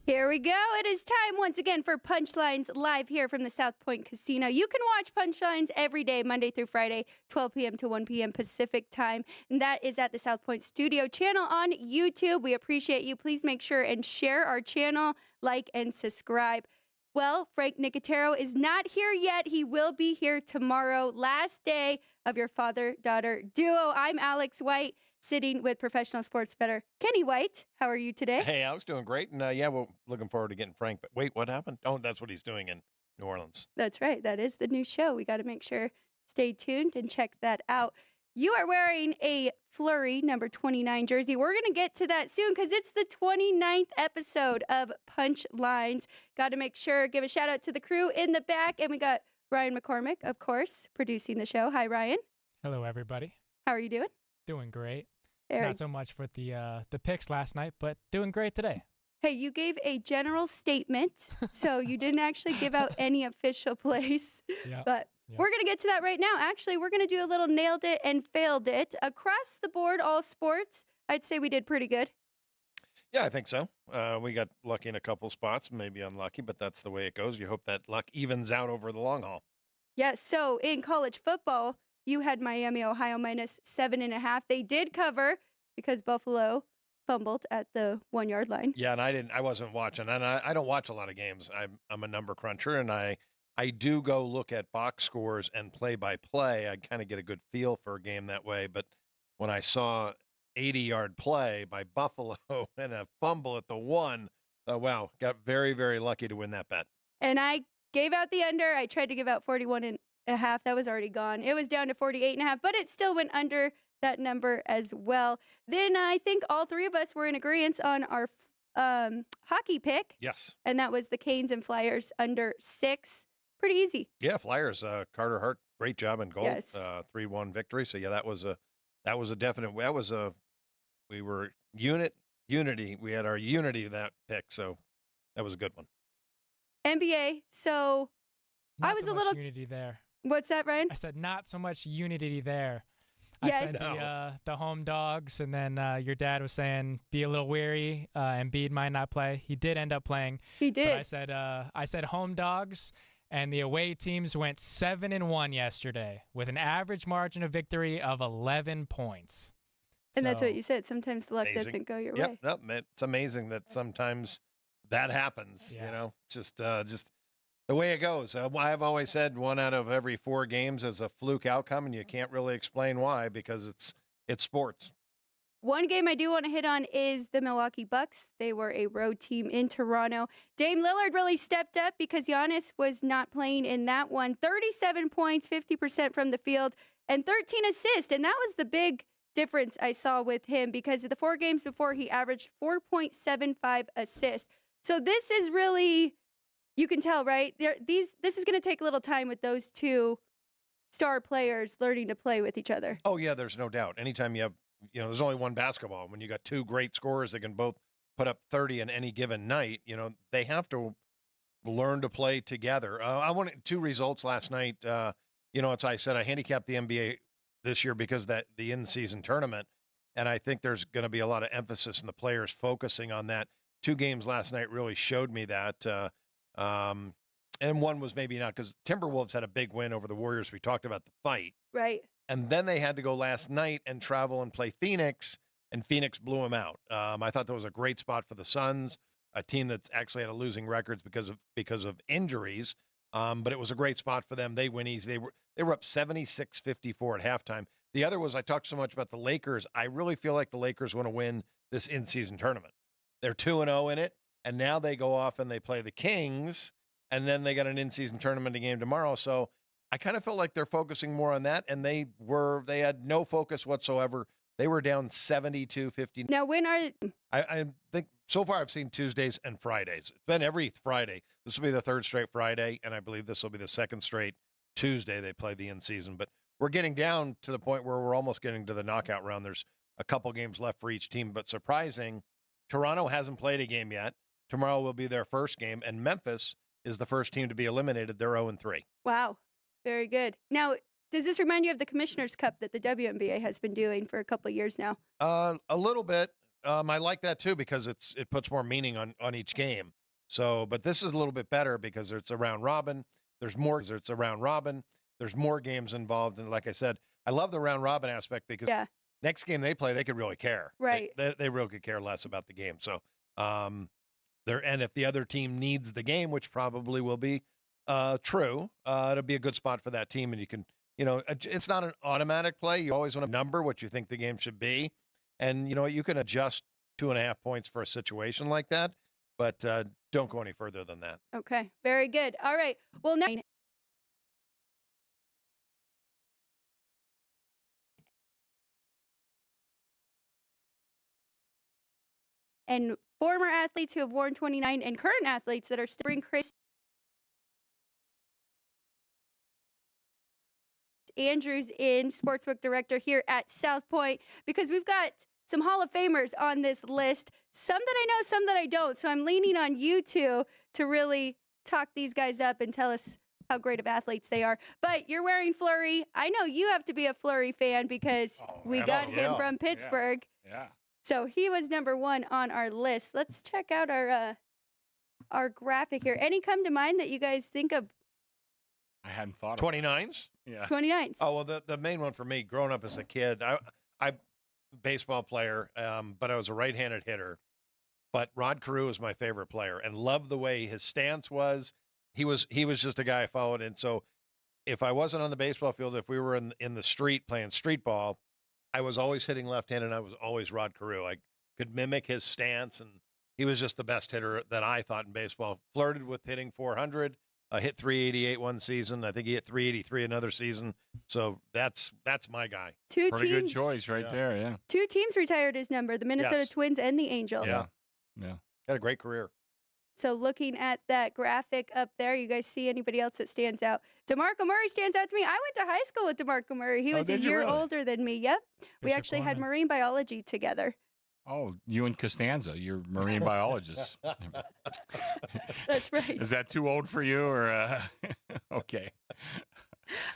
Here we go. It is time once again for Punchlines live here from the South Point Casino. You can watch Punchlines every day, Monday through Friday, 12 p.m. to 1 p.m. Pacific time. And that is at the South Point Studio channel on YouTube. We appreciate you. Please make sure and share our channel, like, and subscribe. Well, Frank Nicotero is not here yet. He will be here tomorrow, last day of your father-daughter duo. I'm Alex White, sitting with professional sports bettor Kenny White. How are you today? Hey, I was doing great. And yeah, we're looking forward to getting Frank. But wait, what happened? Oh, that's what he's doing in New Orleans. That's right. That is the new show. We got to make sure, stay tuned and check that out. You are wearing a Flurry number 29 jersey. We're going to get to that soon because it's the 29th episode of Punchlines. Got to make sure, give a shout out to the crew in the back. And we got Ryan McCormick, of course, producing the show. Hi, Ryan. Hello, everybody. How are you doing? Doing great. Very. Not so much for the picks last night, but doing great today. Hey, you gave a general statement, so you didn't actually give out any official plays. Yeah. But we're going to get to that right now. Actually, we're going to do a little nailed it and failed it. Across the board, all sports, I'd say we did pretty good. Yeah, I think so. We got lucky in a couple spots, maybe unlucky, but that's the way it goes. You hope that luck evens out over the long haul. Yes, so in college football, you had Miami, Ohio minus 7.5. They did cover because Buffalo fumbled at the 1 yard line. Yeah, and I wasn't watching, and I don't watch a lot of games. I'm a number cruncher, and I do go look at box scores and play by play. I kind of get a good feel for a game that way. But when I saw 80-yard play by Buffalo and a fumble at the 1, wow, got very, very lucky to win that bet. And I gave out the under. I tried to give out 41.5. That was already gone. It was down to 48.5, but it still went under that number as well. Then I think all three of us were in agreement on our hockey pick. Yes. And that was the Canes and Flyers under 6. Pretty easy. Yeah, Flyers, Carter Hart, great job in goal. Yes. 3-1 victory. So yeah, that was a definite, we were unity. We had our unity of that pick. So that was a good one. NBA. So Not I was so a much little, unity there. what's that, Ryan? I said not so much unity there. Yes. I said No. the home dogs, and then your dad was saying be a little wary. Embiid might not play. He did end up playing. He did. But I said home dogs, and the away teams went 7-1 yesterday with an average margin of victory of 11 points. And that's what you said. Sometimes the luck Amazing. doesn't go your Yep, way. nope, it's amazing that sometimes that happens. Yeah. You know, just the way it goes. I've always said 1 out of every 4 games is a fluke outcome, and you can't really explain why because it's sports. One game I do want to hit on is the Milwaukee Bucks. They were a road team in Toronto. Dame Lillard really stepped up because Giannis was not playing in that one. 37 points, 50% from the field, and 13 assists. And that was the big difference I saw with him because of the 4 games before he averaged 4.75 assists. So this is really, you can tell, right? This is going to take a little time with those two star players learning to play with each other. Oh yeah, there's no doubt. Anytime you have, there's only one basketball. When you got 2 great scorers that can both put up 30 in any given night, they have to learn to play together. I wanted 2 results last night. As I said, I handicapped the NBA this year because the in-season tournament, and I think there's going to be a lot of emphasis in the players focusing on that. 2 games last night really showed me that. And one was maybe not because Timberwolves had a big win over the Warriors. We talked about the fight. Right. And then they had to go last night and travel and play Phoenix, and Phoenix blew them out. I thought that was a great spot for the Suns, a team that's actually had a losing records because of injuries. But it was a great spot for them. They win easy. They were up 76-54 at halftime. The other was I talked so much about the Lakers. I really feel like the Lakers want to win this in-season tournament. They're 2-0 in it, and now they go off and they play the Kings, and then they got an in-season tournament game tomorrow. So I kind of felt like they're focusing more on that, and they had no focus whatsoever. They were down 72-50. Now, when are I think so far I've seen Tuesdays and Fridays. It's been every Friday. This will be the 3rd straight Friday, and I believe this will be the 2nd straight Tuesday they play the in-season. But we're getting down to the point where we're almost getting to the knockout round. There's a couple games left for each team, but surprising, Toronto hasn't played a game yet. Tomorrow will be their first game, and Memphis is the first team to be eliminated. They're 0-3. Wow. Very good. Now, does this remind you of the Commissioner's Cup that the WNBA has been doing for a couple of years now? A little bit. I like that too because it puts more meaning on each game. So, but this is a little bit better because it's a round robin. There's more. It's a round robin. There's more games involved, and like I said, I love the round robin aspect because next game they play, they could really care. Right. They really could care less about the game. So, and if the other team needs the game, which probably will be true, it'll be a good spot for that team, and you can, it's not an automatic play. You always want to number what you think the game should be, and you can adjust 2.5 points for a situation like that, but don't go any further than that. Okay, very good. All right. Well, now. And former athletes who have worn 29 and current athletes that are still bring Chris Andrews in, sportsbook director here at South Point, because we've got some Hall of Famers on this list. Some that I know, some that I don't. So I'm leaning on you two to really talk these guys up and tell us how great of athletes they are. But you're wearing Fleury. I know you have to be a Fleury fan because we got him from Pittsburgh. Yeah. So he was number 1 on our list. Let's check out our graphic here. Any come to mind that you guys think of? I hadn't thought of 29s? Yeah. 29s. Oh, well, the main one for me, growing up as a kid, I baseball player, but I was a right-handed hitter. But Rod Carew was my favorite player and loved the way his stance was. He was just a guy I followed. And so if I wasn't on the baseball field, if we were in the street playing street ball, I was always hitting left-handed, and I was always Rod Carew. I could mimic his stance, and he was just the best hitter that I thought in baseball. Flirted with hitting 400, hit 388 one season. I think he hit 383 another season. So that's my guy. Pretty good choice right there, yeah. 2 teams retired his number, the Minnesota Twins and the Angels. Yeah. Had a great career. So looking at that graphic up there, you guys see anybody else that stands out? DeMarco Murray stands out to me. I went to high school with DeMarco Murray. He was a year older than me. Yep. We actually had marine biology together. Oh, you and Costanza, you're marine biologists. That's right. Is that too old for you or okay.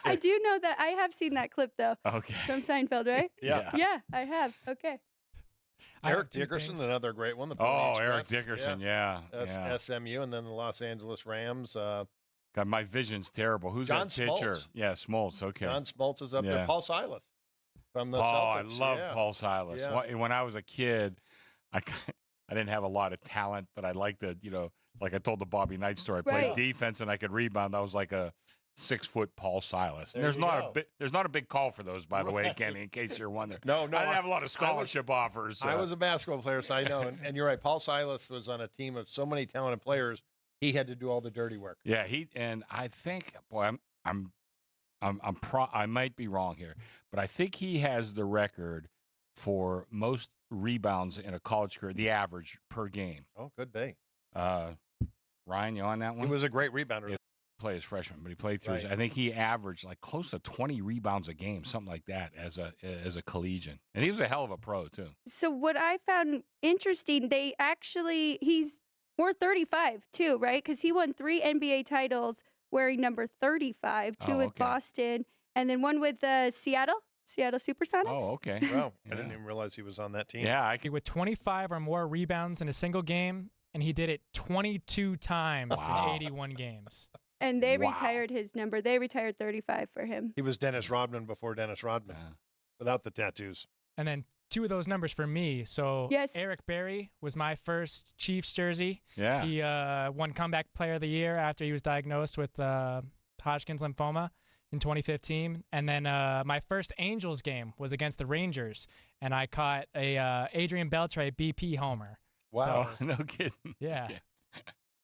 I do know that. I have seen that clip, though. Okay. From Seinfeld, right? Yeah. Yeah, I have. Okay. Eric Dickerson, another great one. Eric Dickerson, yeah. SMU, and then the Los Angeles Rams. God, my vision's terrible. Who's John that pitcher? Smoltz. Yeah, Smoltz. Okay. John Smoltz is up there. Paul Silas from the Celtics. Celtics. I love Paul Silas. Yeah. When I was a kid, I didn't have a lot of talent, but I liked to, like I told the Bobby Knight story, I played defense and I could rebound. I was like a 6-foot Paul Silas. And there's not a big call for those, by the way, Kenny, in case you're wondering. No, I didn't have a lot of scholarship offers. So. I was a basketball player, so I know. And you're right. Paul Silas was on a team of so many talented players. He had to do all the dirty work. Yeah, and I think, boy, I might be wrong here, but I think he has the record for most rebounds in a college career, the average per game. Oh, could be. Ryan, you on that one? He was a great rebounder. Play as freshman, but he played through. I think he averaged like close to 20 rebounds a game, something like that, as a collegian, and he was a hell of a pro too. So what I found interesting, he's more 35 too, right? Because he won 3 NBA titles wearing number 35, 2 with Boston, and then 1 with Seattle Supersonics. Oh, okay. Wow, I didn't even realize he was on that team. Yeah, with 25 or more rebounds in a single game, and he did it 22 times in 81 games. And they retired his number. They retired 35 for him. He was Dennis Rodman before Dennis Rodman, without the tattoos. And then 2 of those numbers for me. So Eric Berry was my first Chiefs jersey. Yeah. He won Comeback Player of the Year after he was diagnosed with Hodgkin's lymphoma in 2015. And then my first Angels game was against the Rangers, and I caught a Adrian Beltre BP homer. Wow. So, no kidding. Yeah. Okay.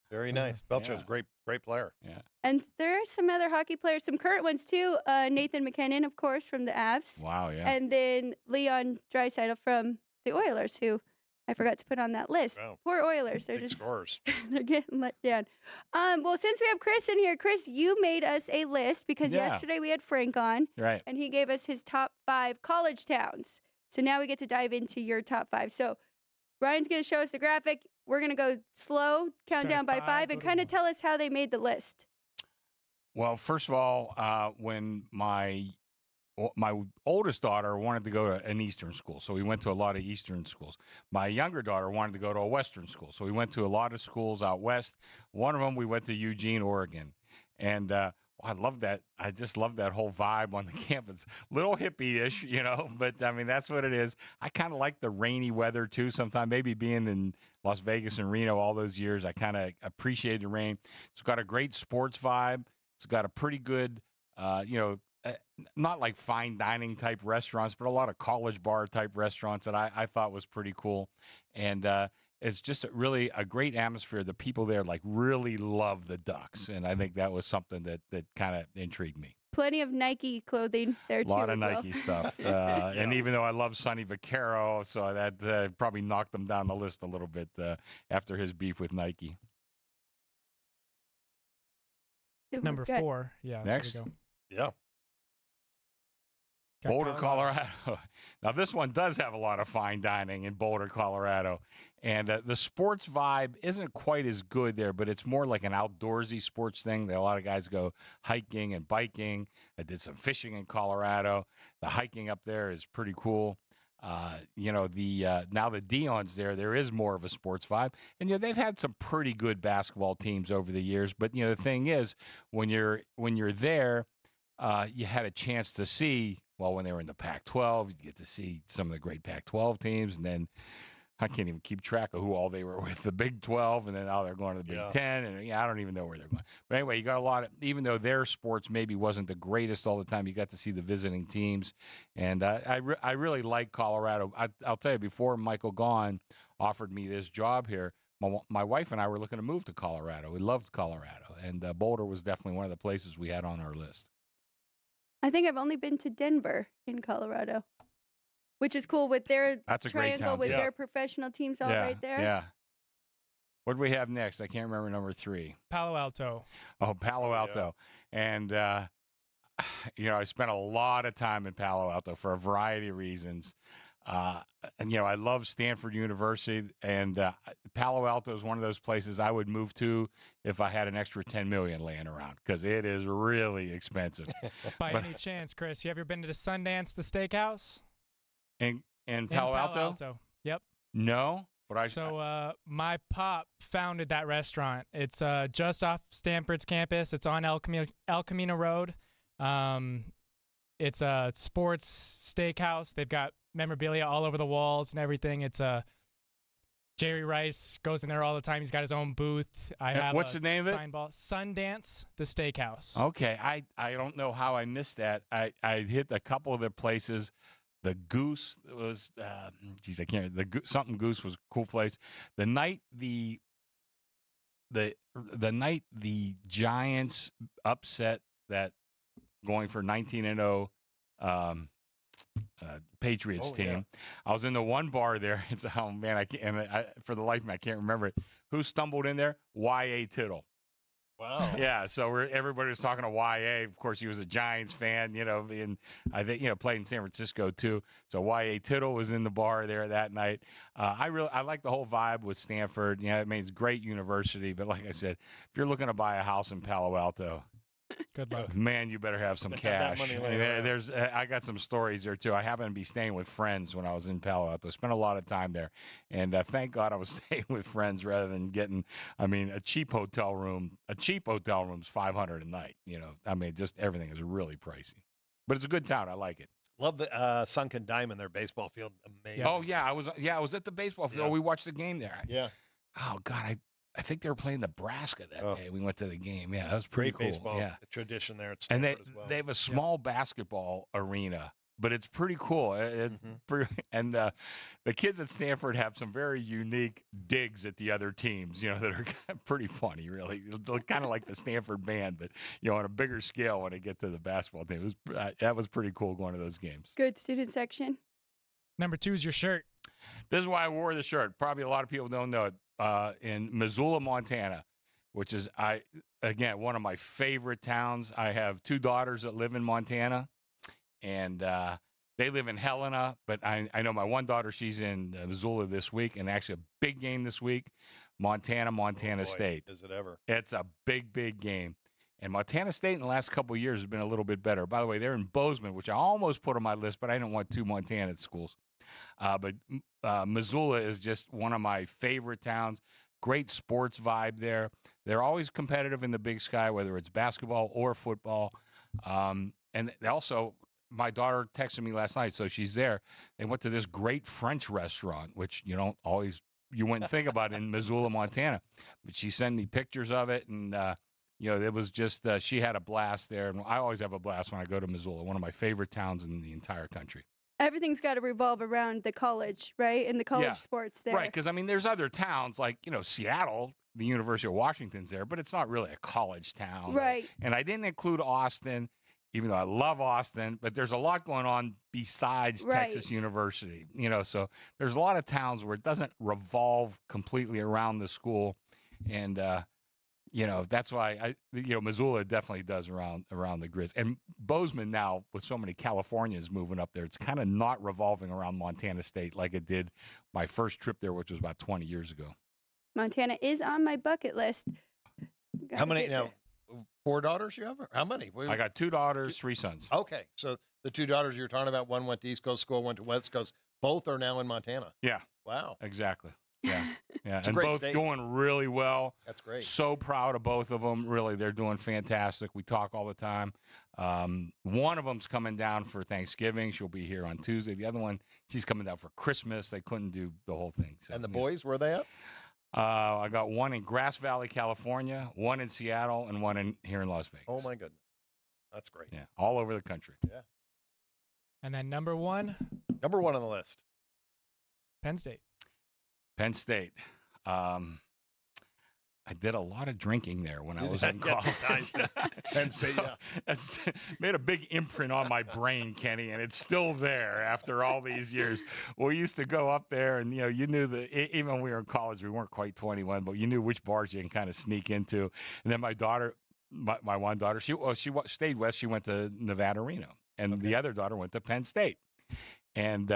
Very nice. Belcher's a great player. Yeah. And there are some other hockey players, some current ones too. Nathan McKinnon, of course, from the Avs. Wow, yeah. And then Leon Draisaitl from the Oilers, who I forgot to put on that list. Wow. Poor Oilers. They're Big just scores. they're getting let down. Well, since we have Chris in here, Chris, you made us a list because yesterday we had Frank on. Right. And he gave us his top 5 college towns. So now we get to dive into your top 5. So Ryan's going to show us the graphic. We're going to go slow, count down by 5, and kind of tell us how they made the list. Well, first of all, when my my oldest daughter wanted to go to an Eastern school, so we went to a lot of Eastern schools. My younger daughter wanted to go to a Western school, so we went to a lot of schools out west. One of them, we went to Eugene, Oregon, and I love that. I just love that whole vibe on the campus. Little hippie-ish, but I mean, that's what it is. I kind of like the rainy weather too. Sometimes maybe being in Las Vegas and Reno all those years, I kind of appreciate the rain. It's got a great sports vibe. It's got a pretty good, not like fine dining type restaurants, but a lot of college bar type restaurants that I thought was pretty cool. And it's just really a great atmosphere. The people there really love the Ducks. And I think that was something that kind of intrigued me. Plenty of Nike clothing there too. A lot of as Nike stuff. And even though I love Sonny Vaccaro, so that probably knocked him down the list a little bit after his beef with Nike. Number 4. Yeah. Next. There we go. Yeah. Got Boulder, Colorado. Now, this one does have a lot of fine dining in Boulder, Colorado. And the sports vibe isn't quite as good there, but it's more like an outdoorsy sports thing. A lot of guys go hiking and biking. I did some fishing in Colorado. The hiking up there is pretty cool. Now the Dion's there is more of a sports vibe. And, they've had some pretty good basketball teams over the years. But, the thing is, when you're there, you had a chance to see, when they were in the Pac-12, you get to see some of the great Pac-12 teams. And then I can't even keep track of who all they were with, the Big 12, and then now they're going to the Big 10. And I don't even know where they're going. But anyway, you got a lot of, even though their sports maybe wasn't the greatest all the time, you got to see the visiting teams. And I really like Colorado. I'll tell you, before Michael Gaughan offered me this job here, my wife and I were looking to move to Colorado. We loved Colorado. And Boulder was definitely one of the places we had on our list. I think I've only been to Denver in Colorado, which is cool with their triangle with their professional teams all right there. Yeah. What do we have next? I can't remember number 3. Palo Alto. Oh, Palo Alto. Yeah. And, I spent a lot of time in Palo Alto for a variety of reasons. And, I love Stanford University, and Palo Alto is one of those places I would move to if I had an extra $10 million laying around, because it is really expensive. By any chance, Chris, you ever been to Sundance, the steakhouse? In Palo Alto? Yep. No, but my pop founded that restaurant. It's just off Stanford's campus. It's on El Camino Road. It's a sports steakhouse. They've got memorabilia all over the walls and everything. It's Jerry Rice goes in there all the time. He's got his own booth. What's the name of it? Sundance, the steakhouse. Okay, I don't know how I missed that. I hit a couple of the places. The Goose was, I can't. Something Goose was a cool place. The night the Giants upset that going for 19-0. Patriots team. Yeah. I was in the one bar there. It's for the life of me, I can't remember it. Who stumbled in there? Y.A. Tittle. Wow. Yeah. So everybody was talking to Y.A. Of course, he was a Giants fan. And I think played in San Francisco too. So Y.A. Tittle was in the bar there that night. I like the whole vibe with Stanford. It's a great university. But like I said, if you're looking to buy a house in Palo Alto, good luck. Man, you better have some cash. I got some stories there, too. I happened to be staying with friends when I was in Palo Alto. Spent a lot of time there. And thank God I was staying with friends rather than getting, a cheap hotel room. A cheap hotel room's $500 a night. Just everything is really pricey. But it's a good town. I like it. Love the Sunken Diamond, their baseball field. Amazing. Oh, yeah. I was at the baseball field. Yeah. We watched the game there. Yeah. Oh, God. I think they were playing Nebraska that day. We went to the game. Yeah, that was pretty cool. Baseball tradition there at and Stanford as well. They have a small basketball arena, but it's pretty cool. And the kids at Stanford have some very unique digs at the other teams, that are pretty funny, really. Kind of like the Stanford band, but, on a bigger scale when they get to the basketball team. That was pretty cool going to those games. Good student section. Number 2 is your shirt. This is why I wore the shirt. Probably a lot of people don't know it. In Missoula, Montana, which is, one of my favorite towns. I have 2 daughters that live in Montana, and they live in Helena, but I know my one daughter, she's in Missoula this week, and actually a big game this week, Montana Oh, boy, State. Is it ever? It's a big, big game. And Montana State in the last couple of years has been a little bit better. By the way, they're in Bozeman, which I almost put on my list, but I didn't want 2 Montana schools. But Missoula is just one of my favorite towns. Great sports vibe there. They're always competitive in the Big Sky, whether it's basketball or football. And they also, my daughter texted me last night, so she's there. They went to this great French restaurant, which you wouldn't think about in Missoula, Montana. But she sent me pictures of it, and it was just she had a blast there. And I always have a blast when I go to Missoula, one of my favorite towns in the entire country. Everything's got to revolve around the college, right? And the college sports there. Right, because, I mean, there's other towns like, Seattle, the University of Washington's there, but it's not really a college town. Right. And I didn't include Austin, even though I love Austin, but there's a lot going on besides Texas University, so there's a lot of towns where it doesn't revolve completely around the school. And, that's why Missoula definitely does around the Grizz. And Bozeman now, with so many Californians moving up there, it's kind of not revolving around Montana State like it did my first trip there, which was about 20 years ago. Montana is on my bucket list. How many now? 4 daughters you have? How many? I got 2 daughters, 3 sons. Okay, so the 2 daughters you were talking about, one went to East Coast school, went to West Coast. Both are now in Montana. Yeah. Wow. Exactly. Yeah. It's a and great both state. doing really well. That's great. So proud of both of them. Really, they're doing fantastic. We talk all the time. One of them's coming down for Thanksgiving. She'll be here on Tuesday. The other one, she's coming down for Christmas. They couldn't do the whole thing. So, And the boys, where are they at? I got one in Grass Valley, California, one in Seattle, and one here in Las Vegas. Oh, my goodness. That's great. Yeah, all over the country. Yeah. And then number 1, Number 1 on the list. Penn State. Penn State. I did a lot of drinking there when I was in college. Penn State, yeah. That's made a big imprint on my brain, Kenny, and it's still there after all these years. We used to go up there, and you knew even when we were in college, we weren't quite 21, but you knew which bars you can kind of sneak into. And then my daughter, my one daughter, she stayed west. She went to Nevada, Reno, and the other daughter went to Penn State, and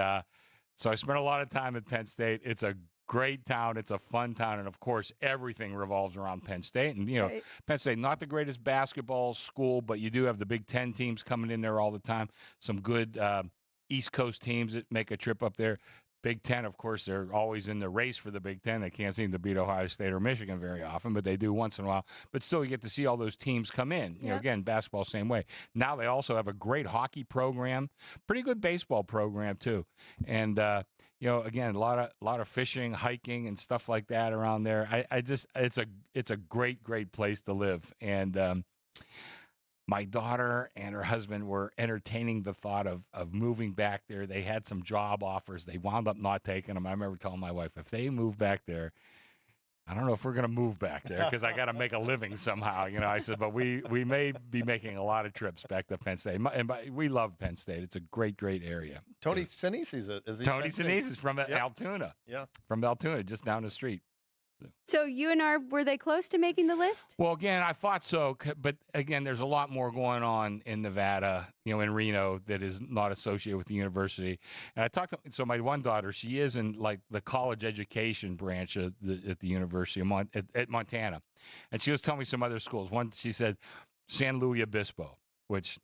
so I spent a lot of time at Penn State. It's a great town. It's a fun town. And, of course, everything revolves around Penn State. And, Penn State, not the greatest basketball school, but you do have the Big Ten teams coming in there all the time. Some good East Coast teams that make a trip up there. Big Ten, of course, they're always in the race for the Big Ten. They can't seem to beat Ohio State or Michigan very often, but they do once in a while. But still, you get to see all those teams come in. Again, basketball, same way. Now they also have a great hockey program, pretty good baseball program, too. And, again, a lot of fishing, hiking, and stuff like that around there. It's a great, great place to live. And my daughter and her husband were entertaining the thought of moving back there. They had some job offers. They wound up not taking them. I remember telling my wife, if they move back there, I don't know if we're going to move back there because I got to make a living somehow. I said, but we may be making a lot of trips back to Penn State. We love Penn State. It's a great, great area. Tony Sinise is he? Tony Sinise is from Altoona. Yeah. From Altoona, just down the street. So were they close to making the list? Well, again, I thought so, but again, there's a lot more going on in Nevada, in Reno, that is not associated with the university. And I talked so my one daughter, she is in like the college education branch at the University of at Montana, and she was telling me some other schools. One, she said San Luis Obispo, which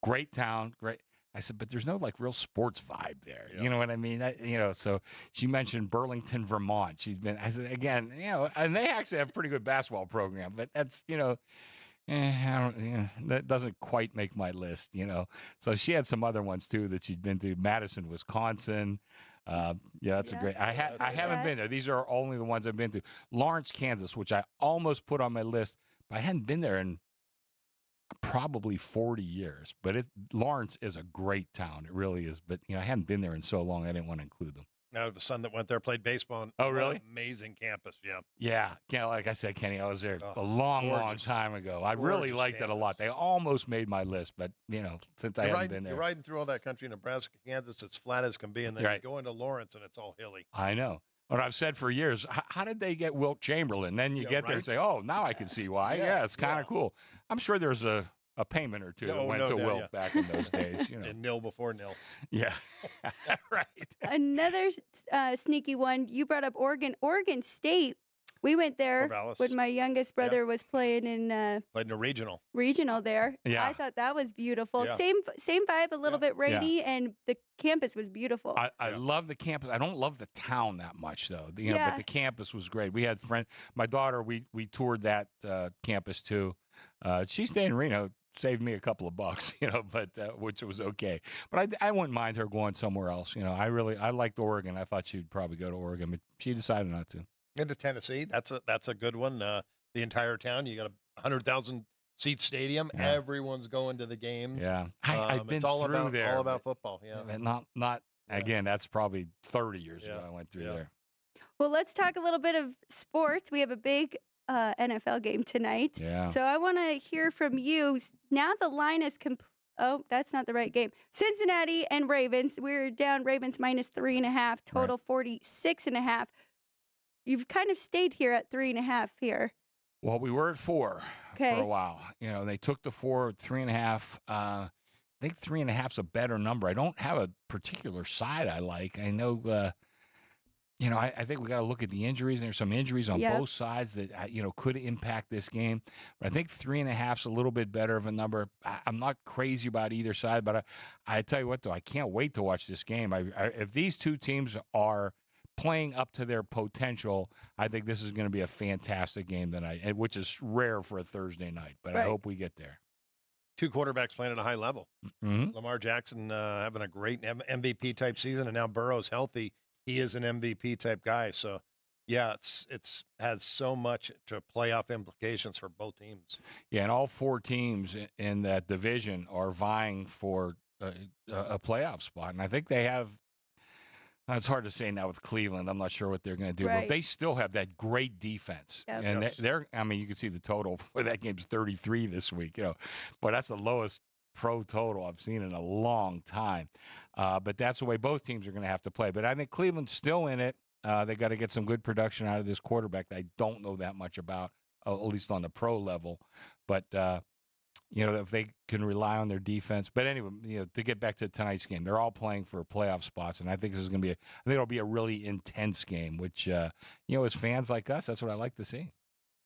great town, great. I said, but there's no real sports vibe there. You know what I mean? So she mentioned Burlington, Vermont. I said, again, and they actually have a pretty good basketball program, but that's, that doesn't quite make my list, So she had some other ones too that she'd been to. Madison, Wisconsin. That's a great. I haven't been there. These are only the ones I've been to. Lawrence, Kansas, which I almost put on my list, but I hadn't been there in probably 40 years. But Lawrence is a great town. It really is. But I hadn't been there in so long, I didn't want to include them. Now the son that went there played baseball. Oh, really? Amazing campus. Yeah. Yeah. Like I said, Kenny, I was there a long time ago. I really liked it a lot. They almost made my list, but since I haven't been there. You're riding through all that country, Nebraska, Kansas, it's flat as can be, and then you go into Lawrence and it's all hilly. I know. What I've said for years, how did they get Wilt Chamberlain? Then you get there and say, oh, now I can see why. Yeah, it's kind of cool. I'm sure there's a payment or two that went to Wilt back in those days. And nil before nil. Yeah, right. Another sneaky one. You brought up Oregon. Oregon State We went there Corvallis. when my youngest brother was playing in Played in a regional. there. Yeah. I thought that was beautiful. Yeah. Same vibe, a little bit rainy, and the campus was beautiful. I love the campus. I don't love the town that much, though. But the campus was great. We had friends. My daughter, we toured that campus too. She stayed in Reno. Saved me a couple of bucks, but which was okay. But I wouldn't mind her going somewhere else. I liked Oregon. I thought she'd probably go to Oregon, but she decided not to. Into Tennessee, that's a good one. The entire town, you got a 100,000 seat stadium. Yeah. Everyone's going to the games. Yeah, I've been it's all through about there. all about football. Yeah, but not again. That's probably 30 years ago. I went through there. Well, let's talk a little bit of sports. We have a big NFL game tonight. Yeah. So I want to hear from you. Now the line is oh, that's not the right game. Cincinnati and Ravens. We're down Ravens -3.5, total 46.5. You've kind of stayed here at 3.5 here. Well, we were at 4 for Okay. a while. They took the 4 at 3.5. I think 3.5's a better number. I don't have a particular side I like. I know. I think we got to look at the injuries. There's some injuries on both sides that could impact this game. But I think 3.5's a little bit better of a number. I'm not crazy about either side, but I tell you what, though, I can't wait to watch this game. If these two teams are playing up to their potential, I think this is going to be a fantastic game tonight, which is rare for a Thursday night. But I hope we get there. Two quarterbacks playing at a high level. Mm-hmm. Lamar Jackson having a great MVP type season, and now Burrow's healthy. He is an MVP type guy. So, yeah, it's has so much to playoff implications for both teams. Yeah, and all 4 teams in that division are vying for a playoff spot, and I think they have. It's hard to say now with Cleveland. I'm not sure what they're going to do, but they still have that great defense. Yep. And you can see the total for that game's 33 this week, but that's the lowest pro total I've seen in a long time. But that's the way both teams are going to have to play. But I think Cleveland's still in it. They got to get some good production out of this quarterback that I don't know that much about, at least on the pro level. But, if they can rely on their defense. But anyway, to get back to tonight's game, they're all playing for playoff spots, and I think this is going to be I think it'll be a really intense game, which, as fans like us, that's what I like to see.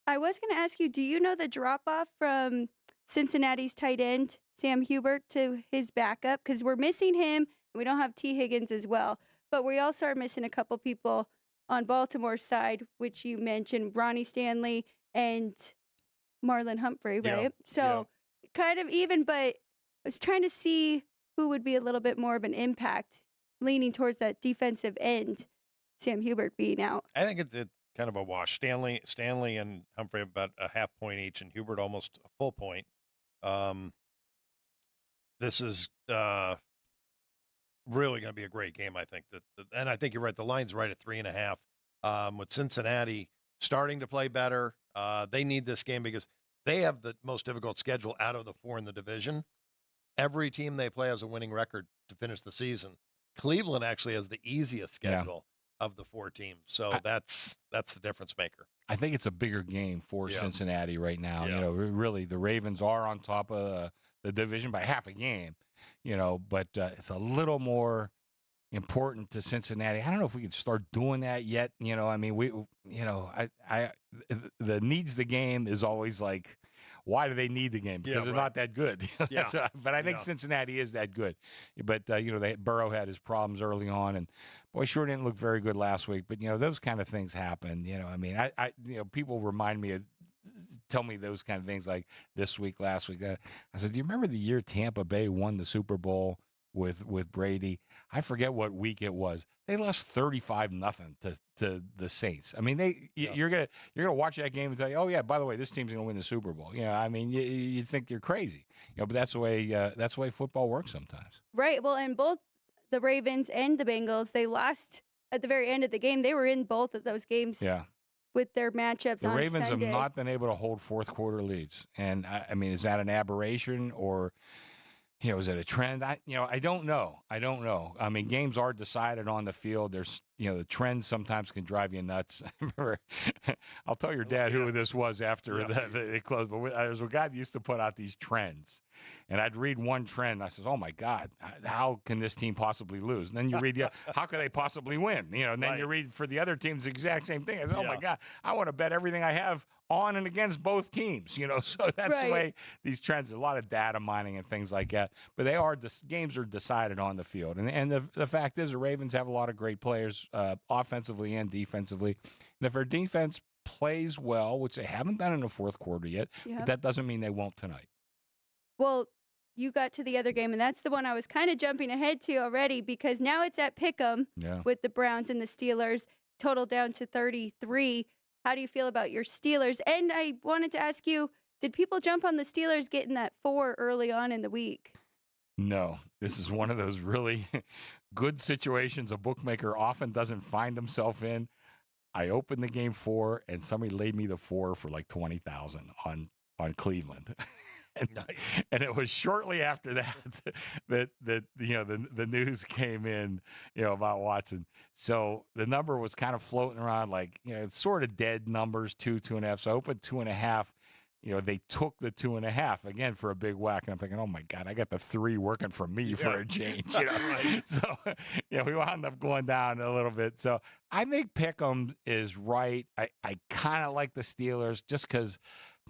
I was going to ask you, do you know the drop-off from Cincinnati's tight end, Sam Hubert, to his backup? Because we're missing him, and we don't have T. Higgins as well. But we also are missing a couple people on Baltimore's side, which you mentioned, Ronnie Stanley and Marlon Humphrey, right? Yeah. So kind of even, but I was trying to see who would be a little bit more of an impact, leaning towards that defensive end, Sam Hubert being out. I think it's kind of a wash. Stanley and Humphrey about a half point each, and Hubert almost a full point. This is really going to be a great game, I think. And I think you're right. The line's right at 3.5. With Cincinnati starting to play better, they need this game because they have the most difficult schedule out of the 4 in the division. Every team they play has a winning record to finish the season. Cleveland actually has the easiest schedule of the 4 teams. So that's the difference maker. I think it's a bigger game for Cincinnati right now. Yeah. Really, the Ravens are on top of the division by half a game, but it's a little more important to Cincinnati. I don't know if we could start doing that yet. The needs the game is always like, why do they need the game? Because they're not that good. But I think Cincinnati is that good. But, Burrow had his problems early on, and boy, sure didn't look very good last week. But, those kind of things happen. People remind me tell me those kind of things like this week, last week. I said, do you remember the year Tampa Bay won the Super Bowl with Brady? I forget what week it was. They lost 35-0 to the Saints. I mean, you're gonna watch that game and tell you, oh yeah, by the way, this team's gonna win the Super Bowl. You think you're crazy. But that's the way football works sometimes. Right. Well, and both the Ravens and the Bengals, they lost at the very end of the game. They were in both of those games. Yeah. With their matchups the on Ravens Sunday. have not been able to hold fourth quarter leads, and I mean, is that an aberration or? Is it a trend? I don't know. I mean, games are decided on the field. There's, the trends sometimes can drive you nuts. I remember, I'll tell your dad who this was after they closed, but there was a guy that used to put out these trends, and I'd read one trend, and I says, oh my God, how can this team possibly lose? And then you read, how can they possibly win? And then you read for the other teams the exact same thing. I said, oh my God, I want to bet everything I have on and against both teams, so that's the way these trends, a lot of data mining and things like that, but games are decided on the field. And the fact is the Ravens have a lot of great players, offensively and defensively. And if our defense plays well, which they haven't done in the fourth quarter yet, but that doesn't mean they won't tonight. Well, you got to the other game, and that's the one I was kind of jumping ahead to already, because now it's at Pick'em with the Browns and the Steelers, total down to 33. How do you feel about your Steelers? And I wanted to ask you, did people jump on the Steelers getting that 4 early on in the week? No, this is one of those really good situations a bookmaker often doesn't find himself in. I opened the game 4, and somebody laid me the 4 for like 20,000 on Cleveland. And it was shortly after that the news came in, about Watson. So the number was kind of floating around like, it's sort of dead numbers, 2.5. So I opened 2.5. They took the 2.5 again for a big whack. And I'm thinking, oh my God, I got the 3 working for me for a change. So, we wound up going down a little bit. So I think Pick'em is right. I kind of like the Steelers just because,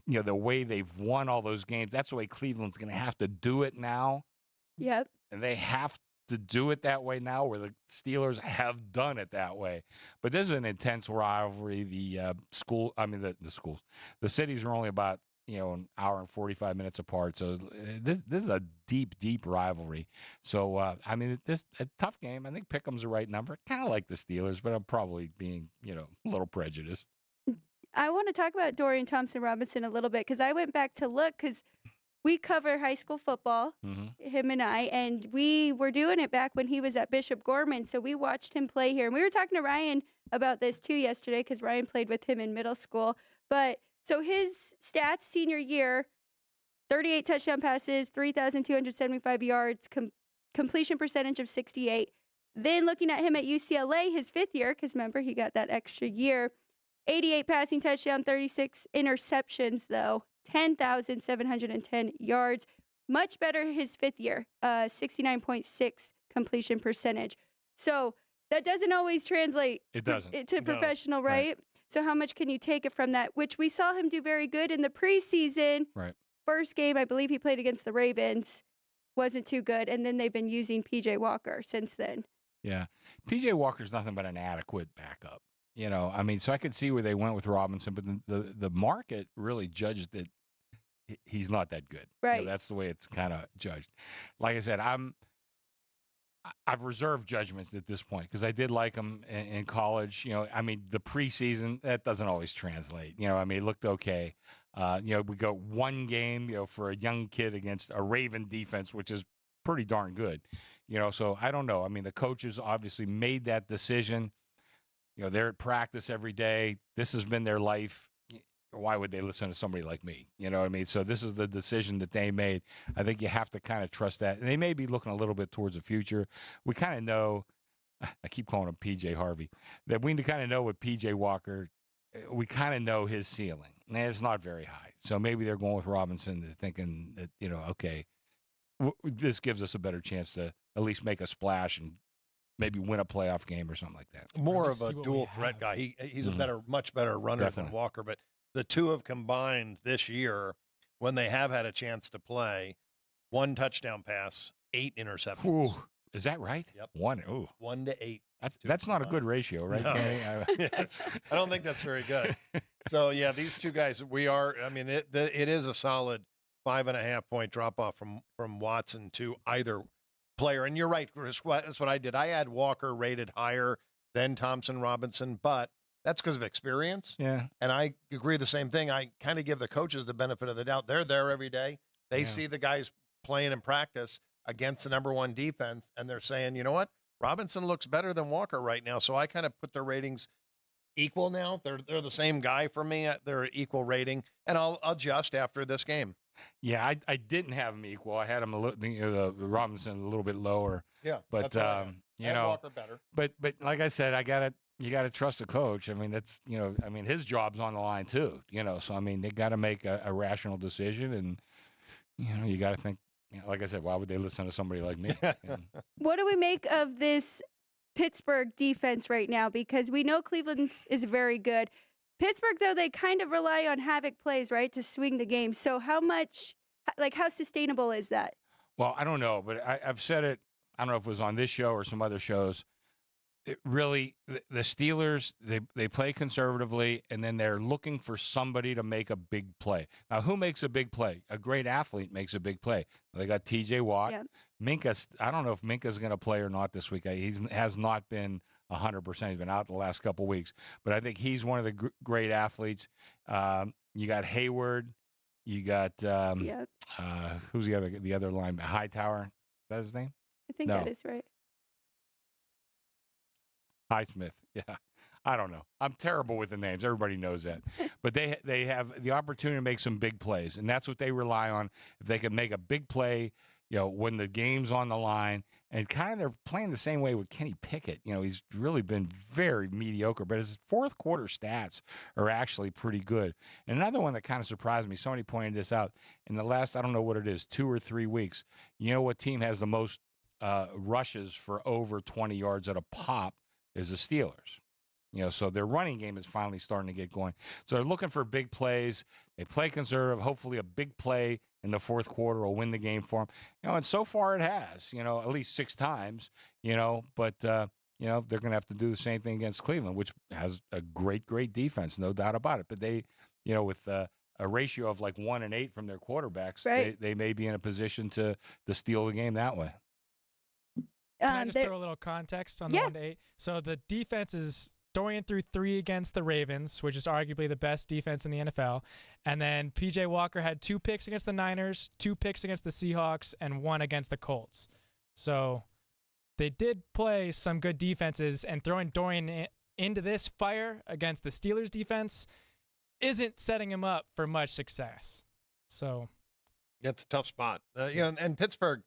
the way they've won all those games, that's the way Cleveland's going to have to do it now. Yep. And they have to do it that way now, where the Steelers have done it that way. But this is an intense rivalry. The cities are only about, an hour and 45 minutes apart. So this is a deep, deep rivalry. So, this a tough game. I think Pick'em's the right number. Kind of like the Steelers, but I'm probably being, a little prejudiced. I want to talk about Dorian Thompson-Robinson a little bit, because I went back to look, because we cover high school football, him and I, and we were doing it back when he was at Bishop Gorman, so we watched him play here. And we were talking to Ryan about this too yesterday, because Ryan played with him in middle school. But so his stats senior year, 38 touchdown passes, 3,275 yards, completion percentage of 68. Then looking at him at UCLA, his 5th year, because remember, he got that extra year, 88 passing touchdown, 36 interceptions, though, 10,710 yards. Much better his 5th year, 69.6 completion percentage. So that doesn't always translate to professional, right? So how much can you take it from that, which we saw him do very good in the preseason. Right. First game, I believe he played against the Ravens, wasn't too good. And then they've been using P.J. Walker since then. Yeah. P.J. Walker's nothing but an adequate backup. So I could see where they went with Robinson, but the market really judged that he's not that good. Right. That's the way it's kind of judged. Like I said, I've reserved judgments at this point because I did like him in college. The preseason, that doesn't always translate. It looked okay. We go one game, for a young kid against a Raven defense, which is pretty darn good. So I don't know. The coaches obviously made that decision. They're at practice every day. This has been their life. Why would they listen to somebody like me? So this is the decision that they made. I think you have to kind of trust that. And they may be looking a little bit towards the future. We kind of know, I keep calling him PJ Harvey, that we kind of know with PJ Walker, we kind of know his ceiling. And it's not very high. So maybe they're going with Robinson, thinking that, okay, this gives us a better chance to at least make a splash and maybe win a playoff game or something like that. More of a dual threat guy. He's a much better runner than Walker, but the two have combined this year when they have had a chance to play. 1 touchdown pass, 8 interceptions. Ooh, is that right? Yep. 1 to 8. That's not a good ratio, right, No. Kenny? I don't think that's very good. So, yeah, these two guys, it is a solid 5.5 point drop off from Watson to either player. And you're right, Chris, that's what I did. I had Walker rated higher than Thompson Robinson, but that's because of experience. Yeah. And I agree the same thing. I kind of give the coaches the benefit of the doubt. They're there every day. They see the guys playing in practice against the number 1 defense, and they're saying, you know what? Robinson looks better than Walker right now. So I kind of put their ratings equal now. They're the same guy for me. They're equal rating, and I'll adjust after this game. Yeah, I didn't have him equal. I had him Robinson a little bit lower. Yeah, but that's what I had. you I had know, Walker better. but like I said, you gotta trust the coach. I mean, that's I mean, his job's on the line too. So I mean, they got to make a rational decision, and you got to think. Like I said, why would they listen to somebody like me? What do we make of this Pittsburgh defense right now? Because we know Cleveland is very good. Pittsburgh, though, they kind of rely on havoc plays, right, to swing the game. So how sustainable is that? Well, I don't know, but I've said it. I don't know if it was on this show or some other shows. It really, the Steelers, they play conservatively, and then they're looking for somebody to make a big play. Now, who makes a big play? A great athlete makes a big play. They got T.J. Watt. Yep. Minka, I don't know if Minka's going to play or not this week. He has not been 100%. He's been out the last couple of weeks. But I think he's one of the great athletes. You got Hayward. You got, who's the other line? Hightower. Is that his name? I think that is right. Highsmith. Yeah. I don't know. I'm terrible with the names. Everybody knows that. But they have the opportunity to make some big plays, and that's what they rely on. If they can make a big play, when the game's on the line, and kind of they're playing the same way with Kenny Pickett. He's really been very mediocre, but his fourth quarter stats are actually pretty good. And another one that kind of surprised me, somebody pointed this out, in the last, I don't know what it is, 2 or 3 weeks, what team has the most rushes for over 20 yards at a pop is the Steelers. So their running game is finally starting to get going. So they're looking for big plays. They play conservative. Hopefully a big play in the fourth quarter will win the game for them. And so far it has, at least 6 times, but, they're going to have to do the same thing against Cleveland, which has a great, great defense, no doubt about it. But they, with a ratio of like 1 and 8 from their quarterbacks, right, they may be in a position to steal the game that way. Can I just throw a little context on the 1 to 8? So the defense is Dorian threw 3 against the Ravens, which is arguably the best defense in the NFL. And then P.J. Walker had 2 picks against the Niners, 2 picks against the Seahawks, and 1 against the Colts. So they did play some good defenses, and throwing Dorian into this fire against the Steelers defense isn't setting him up for much success. So it's a tough spot. And Pittsburgh,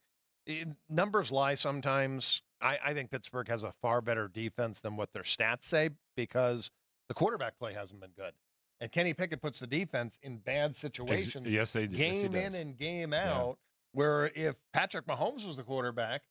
numbers lie sometimes. I think Pittsburgh has a far better defense than what their stats say because the quarterback play hasn't been good. And Kenny Pickett puts the defense in bad situations. Yes, they do. Game in and game out, where if Patrick Mahomes was the quarterback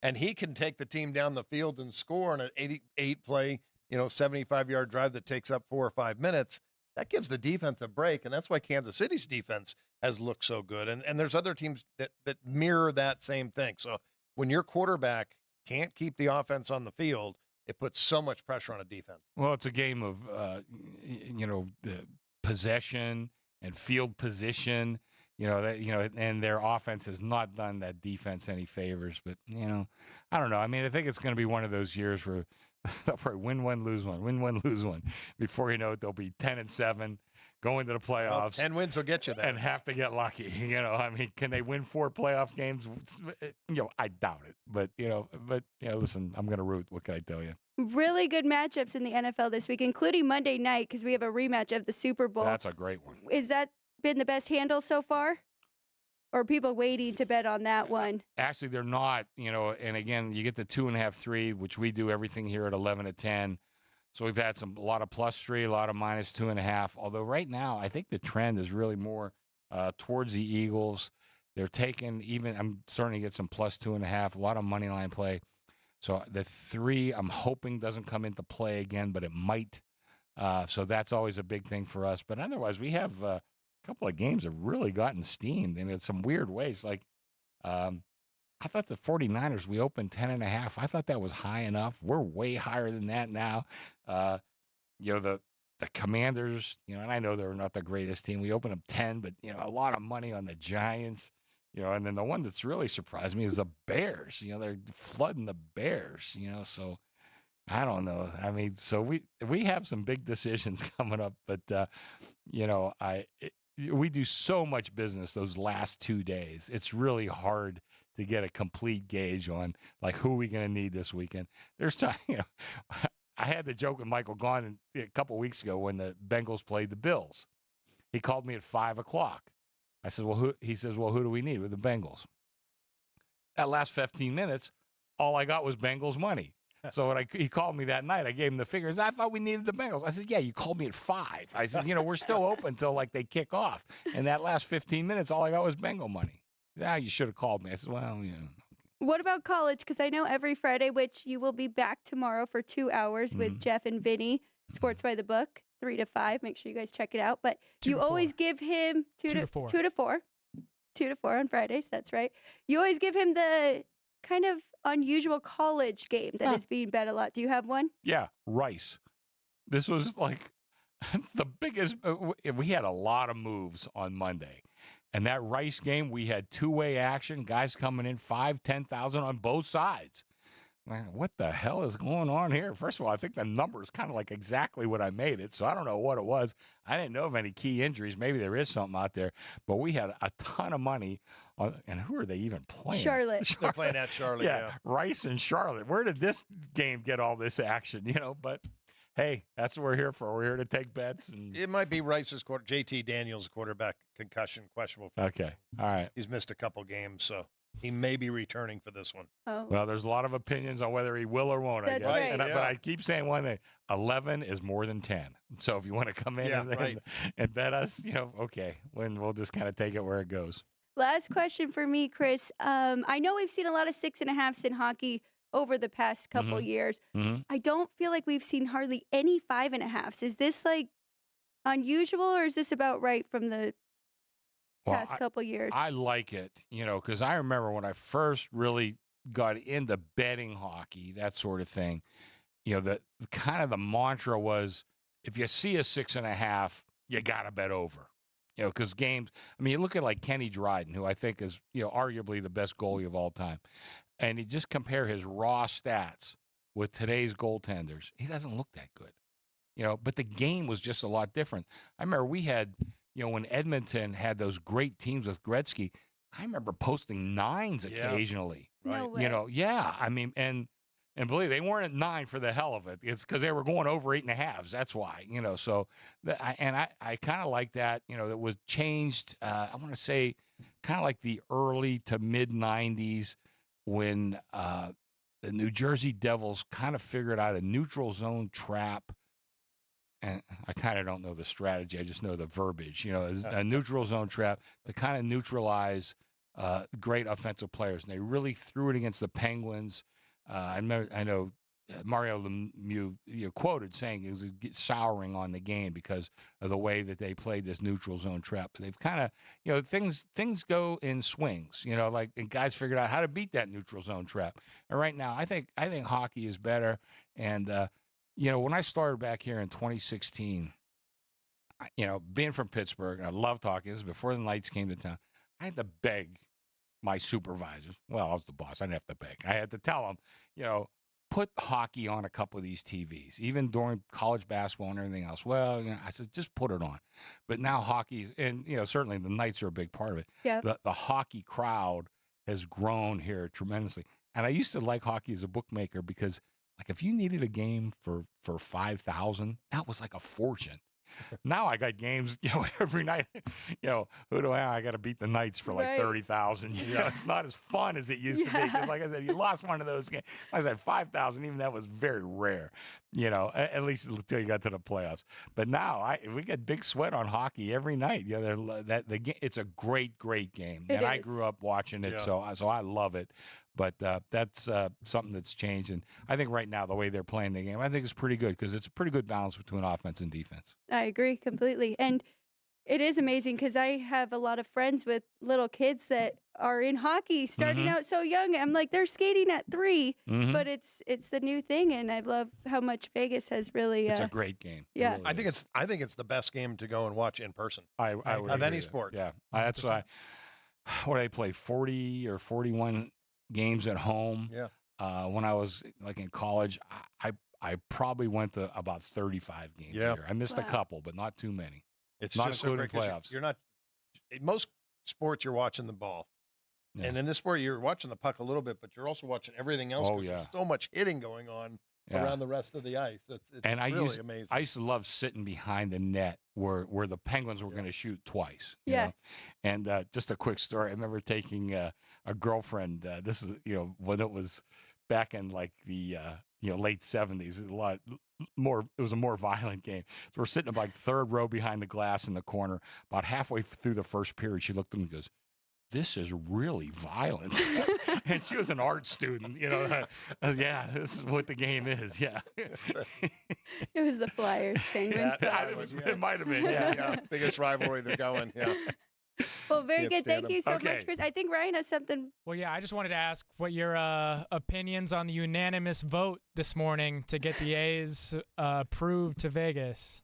and he can take the team down the field and score on an 88-play, 75-yard drive that takes up 4 or 5 minutes, that gives the defense a break. And that's why Kansas City's defense has looked so good. And there's other teams that mirror that same thing. So when your quarterback can't keep the offense on the field, it puts so much pressure on a defense. Well, it's a game of, the possession and field position, and their offense has not done that defense any favors. But, I don't know. I mean, I think it's going to be one of those years where they'll probably win one, lose one. Before you know it, they'll be 10-7, go into the playoffs. Well, 10 wins will get you there. And have to get lucky. I mean, can they win 4 playoff games? I doubt it. But, listen, I'm going to root. What can I tell you? Really good matchups in the NFL this week, including Monday night, because we have a rematch of the Super Bowl. That's a great one. Is that been the best handle so far? Or are people waiting to bet on that one? Actually, they're not, and again, you get the 2.5, 3, which we do everything here at 11 to 10. So we've had a lot of +3, a lot of -2.5. Although right now, I think the trend is really more towards the Eagles. They're taking I'm starting to get some +2.5, a lot of money line play. So the 3, I'm hoping doesn't come into play again, but it might. So that's always a big thing for us. But otherwise, we have a couple of games have really gotten steamed in some weird ways. Like, I thought the 49ers, we opened 10.5. I thought that was high enough. We're way higher than that now. The Commanders, and I know they're not the greatest team. We opened up 10, but, a lot of money on the Giants, and then the one that's really surprised me is the Bears. They're flooding the Bears, so I don't know. I mean, so we have some big decisions coming up, but, we do so much business those last 2 days. It's really hard to get a complete gauge on, like, who are we going to need this weekend. There's time, I had the joke with Michael Gahn a couple weeks ago when the Bengals played the Bills. He called me at 5 o'clock. I said, well, he says, well, who do we need? With the Bengals. That last 15 minutes, all I got was Bengals money. So when he called me that night, I gave him the figures. I thought we needed the Bengals. I said, yeah, you called me at 5. I said, we're still open until like they kick off. And that last 15 minutes, all I got was Bengal money. Yeah, you should have called me. I said, well, What about college? Because I know every Friday, which you will be back tomorrow for 2 hours with Jeff and Vinny, Sports by the Book, 3 to 5. Make sure you guys check it out. But you always give him 2 to 4. 2 to 4. 2 to 4 on Fridays. That's right. You always give him the kind of unusual college game that is being bet a lot. Do you have one? Yeah, Rice. This was like the biggest. We had a lot of moves on Monday. And that Rice game, we had two-way action, guys coming in 5,000, 10,000 on both sides. Man, what the hell is going on here? First of all, I think the number is kind of like exactly what I made it, so I don't know what it was. I didn't know of any key injuries. Maybe there is something out there, but we had a ton of money on, and who are they even playing? Charlotte. They're playing at Charlotte, yeah. Rice and Charlotte. Where did this game get all this action, But hey, that's what we're here for. We're here to take bets. And it might be Rice's JT Daniels quarterback concussion, questionable. Okay, all right. He's missed a couple games, so he may be returning for this one. Oh. Well, there's a lot of opinions on whether he will or won't. That's I guess. right. But I keep saying one thing: 11 is more than 10. So if you want to come in and bet us, okay, we'll just kind of take it where it goes. Last question for me, Chris. I know we've seen a lot of 6.5s in hockey over the past couple years. I don't feel like we've seen hardly any 5.5s. Is this like unusual, or is this about right from the past couple years? I like it, because I remember when I first really got into betting hockey, that sort of thing. The kind of the mantra was, if you see a 6.5, you got to bet over. Because games, you look at like Kenny Dryden, who I think is, arguably the best goalie of all time. And you just compare his raw stats with today's goaltenders. He doesn't look that good, but the game was just a lot different. I remember we had, when Edmonton had those great teams with Gretzky, I remember posting 9s occasionally. Right. No way. And believe me, they weren't at 9 for the hell of it. It's because they were going over 8.5s. That's why, So, I kind of like that. That was changed. I want to say, kind of like the early to mid 90s when the New Jersey Devils kind of figured out a neutral zone trap. And I kind of don't know the strategy. I just know the verbiage. A neutral zone trap to kind of neutralize great offensive players. And they really threw it against the Penguins. I know Mario Lemieux quoted saying it was souring on the game because of the way that they played this neutral zone trap. But they've kind of, things go in swings. And guys figured out how to beat that neutral zone trap. And right now, I think hockey is better. And when I started back here in 2016, being from Pittsburgh, I love talking. This is before the Knights came to town. I had to beg my supervisors. Well, I was the boss. I didn't have to beg. I had to tell them, put hockey on a couple of these TVs, even during college basketball and everything else. Well, I said, just put it on. But now hockey, and, certainly the Knights are a big part of it. Yeah. The hockey crowd has grown here tremendously. And I used to like hockey as a bookmaker because, like, if you needed a game for 5,000, that was like a fortune. Now I got games, every night, who do I got to beat the Knights for like 30,000. It's not as fun as it used to be. Because like I said, you lost one of those games. Like I said, 5,000, even that was very rare, at least until you got to the playoffs. But now we get big sweat on hockey every night. It's a great, great game. It and is. I grew up watching it, so I love it. But that's something that's changed. And I think right now, the way they're playing the game, I think it's pretty good because it's a pretty good balance between offense and defense. I agree completely. And it is amazing because I have a lot of friends with little kids that are in hockey starting out so young. I'm like, they're skating at 3, but it's the new thing. And I love how much Vegas has really. It's a great game. Yeah. Really I think it's the best game to go and watch in person. I would of agree any with sport. Yeah. That's why. What do they play? 40 or 41 games at home. Yeah. When I was like in college, I probably went to about 35 games a year. I missed a couple, but not too many. It's not just so including great 'cause playoffs. You're not in most sports. You're watching the ball, and in this sport, you're watching the puck a little bit, but you're also watching everything else. Oh, 'cause yeah. there's so much hitting going on around the rest of the ice. It's and really amazing. I used to love sitting behind the net where the Penguins were going to shoot twice. You know? And just a quick story. I remember taking a girlfriend. This is when it was back in like the late 70s. It was a more violent game. So we're sitting about third row behind the glass in the corner. About halfway through the first period, she looked at me and goes, "This is really violent." And she was an art student, yeah, this is what the game is. Yeah. It was the Flyers, Penguins. It might have been. Yeah. Biggest rivalry they're going. Yeah. Well, very good. Thank you so much, Chris. I think Ryan has something. Well, yeah, I just wanted to ask what your opinions on the unanimous vote this morning to get the A's approved to Vegas.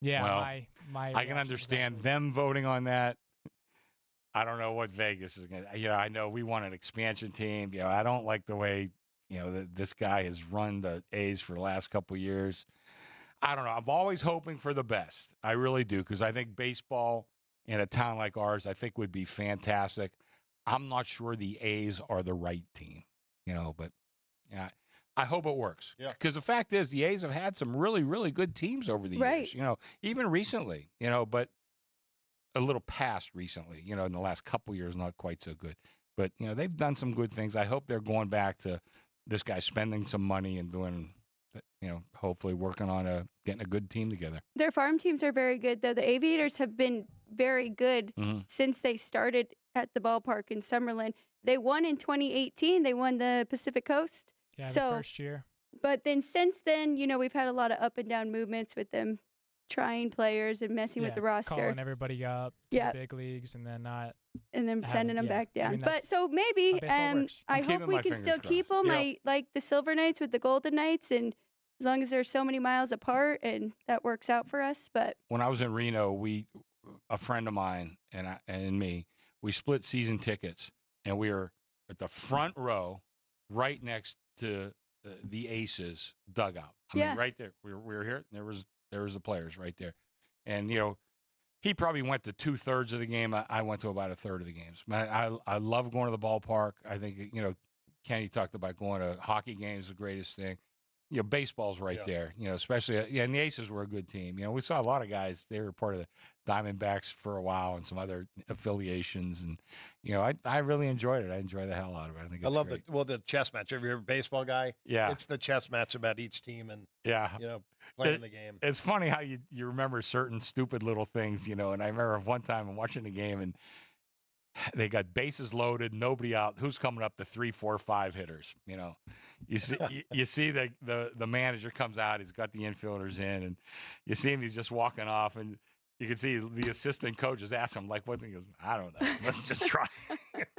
Yeah, well, my I can understand them voting on that. I don't know what Vegas is going to, I know we want an expansion team. I don't like the way, this guy has run the A's for the last couple of years. I don't know. I'm always hoping for the best. I really do, because I think baseball in a town like ours, I think would be fantastic. I'm not sure the A's are the right team, but yeah, I hope it works. Yeah. Because the fact is, the A's have had some really, really good teams over the years, even recently, but a little past recently, in the last couple years, not quite so good. But, they've done some good things. I hope they're going back to this guy spending some money and doing, hopefully working on getting a good team together. Their farm teams are very good, though. The Aviators have been very good since they started at the ballpark in Summerlin. They won in 2018. They won the Pacific Coast. Yeah, the first year. But then since then, we've had a lot of up and down movements with them trying players and messing with the roster. Calling everybody up to the big leagues and then not. And then sending them back down. But so maybe I hope we can still keep them. I like the Silver Knights with the Golden Knights, and as long as they're so many miles apart and that works out for us. But when I was in Reno, a friend of mine and me, we split season tickets, and we were at the front row right next to the Aces dugout. I mean, right there. We were here, and there was the players right there. And, he probably went to 2/3 of the game. I went to about 1/3 of the games. I love going to the ballpark. I think, Kenny talked about going to hockey games, the greatest thing. Baseball's right there, especially, and the Aces were a good team. We saw a lot of guys, they were part of the Diamondbacks for a while and some other affiliations. And, I really enjoyed it. I enjoyed the hell out of it. I think it's I love great. the chess match. If you're a baseball guy, it's the chess match about each team and, playing the game. It's funny how you remember certain stupid little things, and I remember one time I'm watching the game and they got bases loaded, nobody out. Who's coming up? The 3, 4, 5 hitters. You see, you see the manager comes out. He's got the infielders in, and you see him. He's just walking off, and you can see the assistant coaches ask him like, "What?" He goes, "I don't know. Let's just try."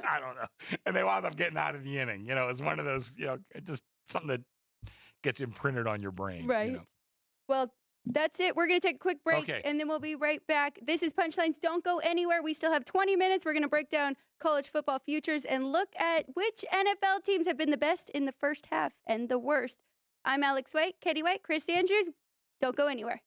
I don't know. And they wound up getting out of the inning. It's one of those, just something that gets imprinted on your brain. Right. Well. That's it. We're going to take a quick break, and then we'll be right back. This is Punchlines. Don't go anywhere. We still have 20 minutes. We're going to break down college football futures and look at which NFL teams have been the best in the first half and the worst. I'm Alex White, Katie White, Chris Andrews. Don't go anywhere.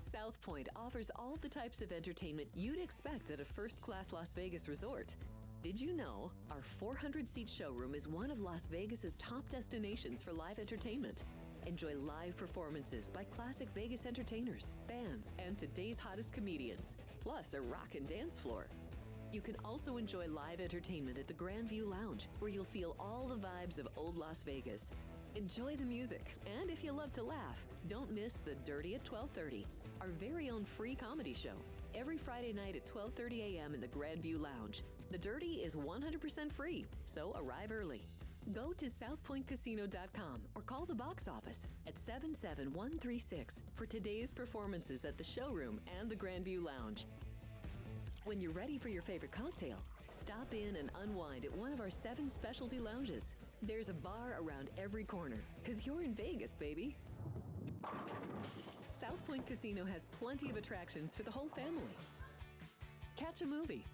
South Point offers all the types of entertainment you'd expect at a first-class Las Vegas resort. Did you know our 400-seat showroom is one of Las Vegas's top destinations for live entertainment? Enjoy live performances by classic Vegas entertainers, bands, and today's hottest comedians, plus a rockin' dance floor. You can also enjoy live entertainment at the Grand View Lounge, where you'll feel all the vibes of old Las Vegas. Enjoy the music, and if you love to laugh, don't miss The Dirty at 12:30, our very own free comedy show. Every Friday night at 12:30 a.m. in the Grand View Lounge. The Dirty is 100% free, so arrive early. Go to southpointcasino.com or call the box office at 77136 for today's performances at the showroom and the Grand View Lounge. When you're ready for your favorite cocktail, stop in and unwind at one of our 7 specialty lounges. There's a bar around every corner, because you're in Vegas, baby. South Point Casino has plenty of attractions for the whole family. Catch a movie.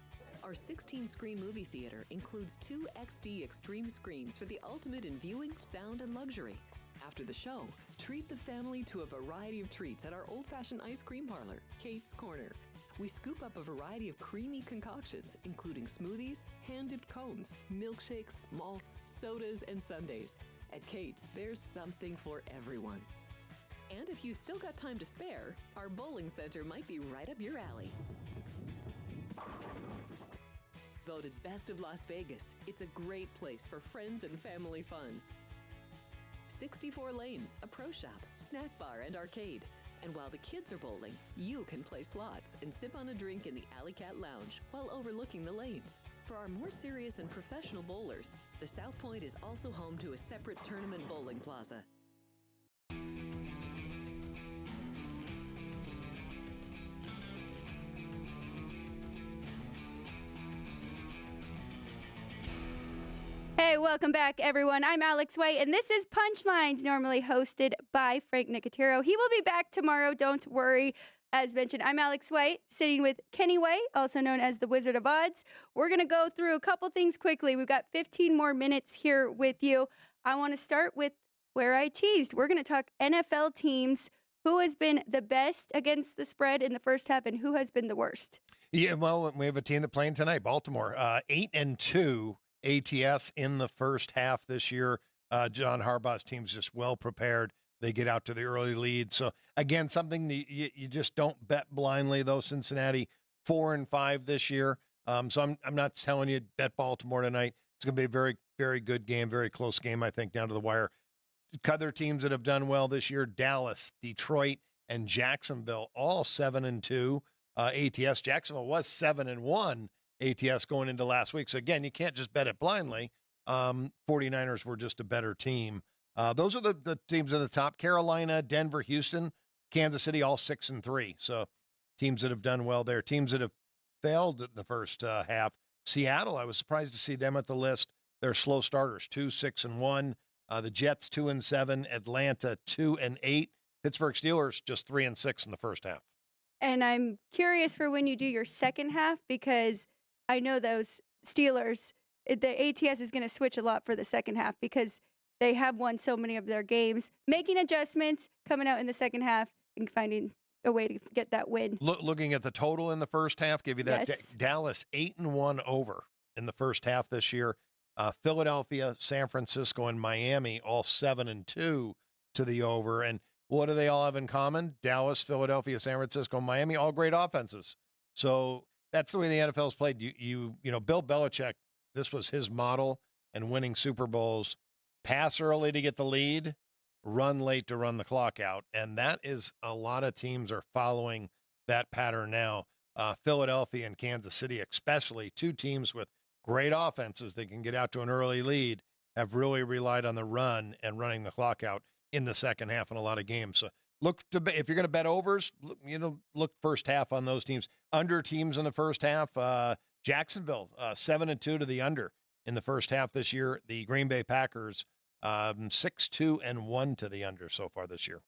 Our 16-screen movie theater includes 2 XD Extreme screens for the ultimate in viewing, sound, and luxury. After the show, treat the family to a variety of treats at our old-fashioned ice cream parlor, Kate's Corner. we scoop up a variety of creamy concoctions, including smoothies, hand-dipped cones, milkshakes, malts, sodas, and sundaes. At Kate's, there's something for everyone. And if you've still got time to spare, our bowling center might be right up your alley. Voted Best of Las Vegas, it's a great place for friends and family fun. 64 lanes, a pro shop, snack bar, and arcade. And while the kids are bowling, you can play slots and sip on a drink in the Alley Cat Lounge while overlooking the lanes. For our more serious and professional bowlers, the South Point is also home to a separate tournament bowling plaza. Hey, welcome back, everyone. I'm Alex White, and this is Punchlines, normally hosted by Frank Nicotero. He will be back tomorrow, don't worry. As mentioned, I'm Alex White, sitting with Kenny White, also known as the Wizard of Odds. We're going to go through a couple things quickly. We've got 15 more minutes here with you. I want to start with where I teased. We're going to talk NFL teams. Who has been the best against the spread in the first half, and who has been the worst? Yeah, well, we have a team that playing tonight, Baltimore, 8-2. ATS in the first half this year. John Harbaugh's team's just well prepared. They get out to the early lead. So again, something that you just don't bet blindly, though. Cincinnati 4-5 this year. So I'm not telling you bet Baltimore tonight. It's going to be a very, very good game, very close game, I think, down to the wire. Other teams that have done well this year: Dallas, Detroit, and Jacksonville, all 7-2. ATS Jacksonville was 7-1. ATS going into last week. So again, you can't just bet it blindly. 49ers were just a better team. Those are the teams at the top: Carolina, Denver, Houston, Kansas City, all 6-3. So teams that have done well there. Teams that have failed in the first half: Seattle, I was surprised to see them at the list. They're slow starters, 2-6-1. The Jets 2-7, Atlanta 2-8. Pittsburgh Steelers just 3-6 in the first half. And I'm curious for when you do your second half, because I know those Steelers, the ATS is going to switch a lot for the second half because they have won so many of their games, making adjustments, coming out in the second half and finding a way to get that win. Looking at the total in the first half, give you that. Yes. Dallas 8-1 over in the first half this year. Philadelphia, San Francisco, and Miami all 7-2 to the over. And what do they all have in common? Dallas, Philadelphia, San Francisco, and Miami, all great offenses. So that's the way the NFL's played. You know, Bill Belichick, this was his model and winning Super Bowls: pass early to get the lead, run late to run the clock out. And that is, a lot of teams are following that pattern now. Philadelphia and Kansas City, especially, two teams with great offenses that can get out to an early lead, have really relied on the run and running the clock out in the second half in a lot of games. So if you're going to bet overs, look first half on those teams. Under teams in the first half: Jacksonville 7-2 to the under in the first half this year. The Green Bay Packers 6-2-1 to the under so far this year.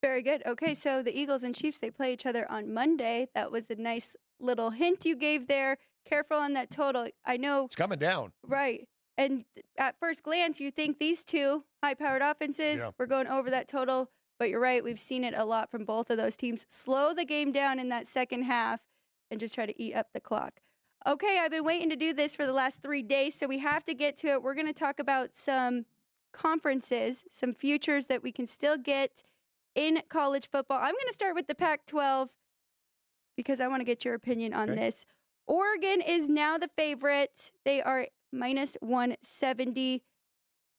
Very good. Okay, so the Eagles and Chiefs, they play each other on Monday. That was a nice little hint you gave there. Careful on that total. I know It's coming down. Right. And at first glance, you think these two high-powered offenses, we're going over that total. But you're right. We've seen it a lot from both of those teams. Slow the game down in that second half and just try to eat up the clock. Okay, I've been waiting to do this for the last 3 days, so we have to get to it. We're going to talk about some conferences, some futures that we can still get in college football. I'm going to start with the Pac-12 because I want to get your opinion on this. Oregon is now the favorite. They are minus 170.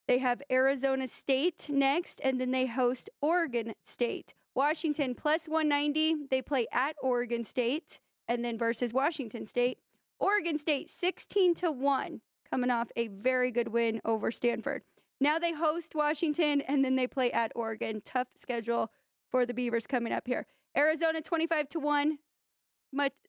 They have Arizona State next, and then they host Oregon State. Washington plus 190. They play at Oregon State, and then versus Washington State. Oregon State 16-1, coming off a very good win over Stanford. Now they host Washington, and then they play at Oregon. Tough schedule for the Beavers coming up here. Arizona 25-1.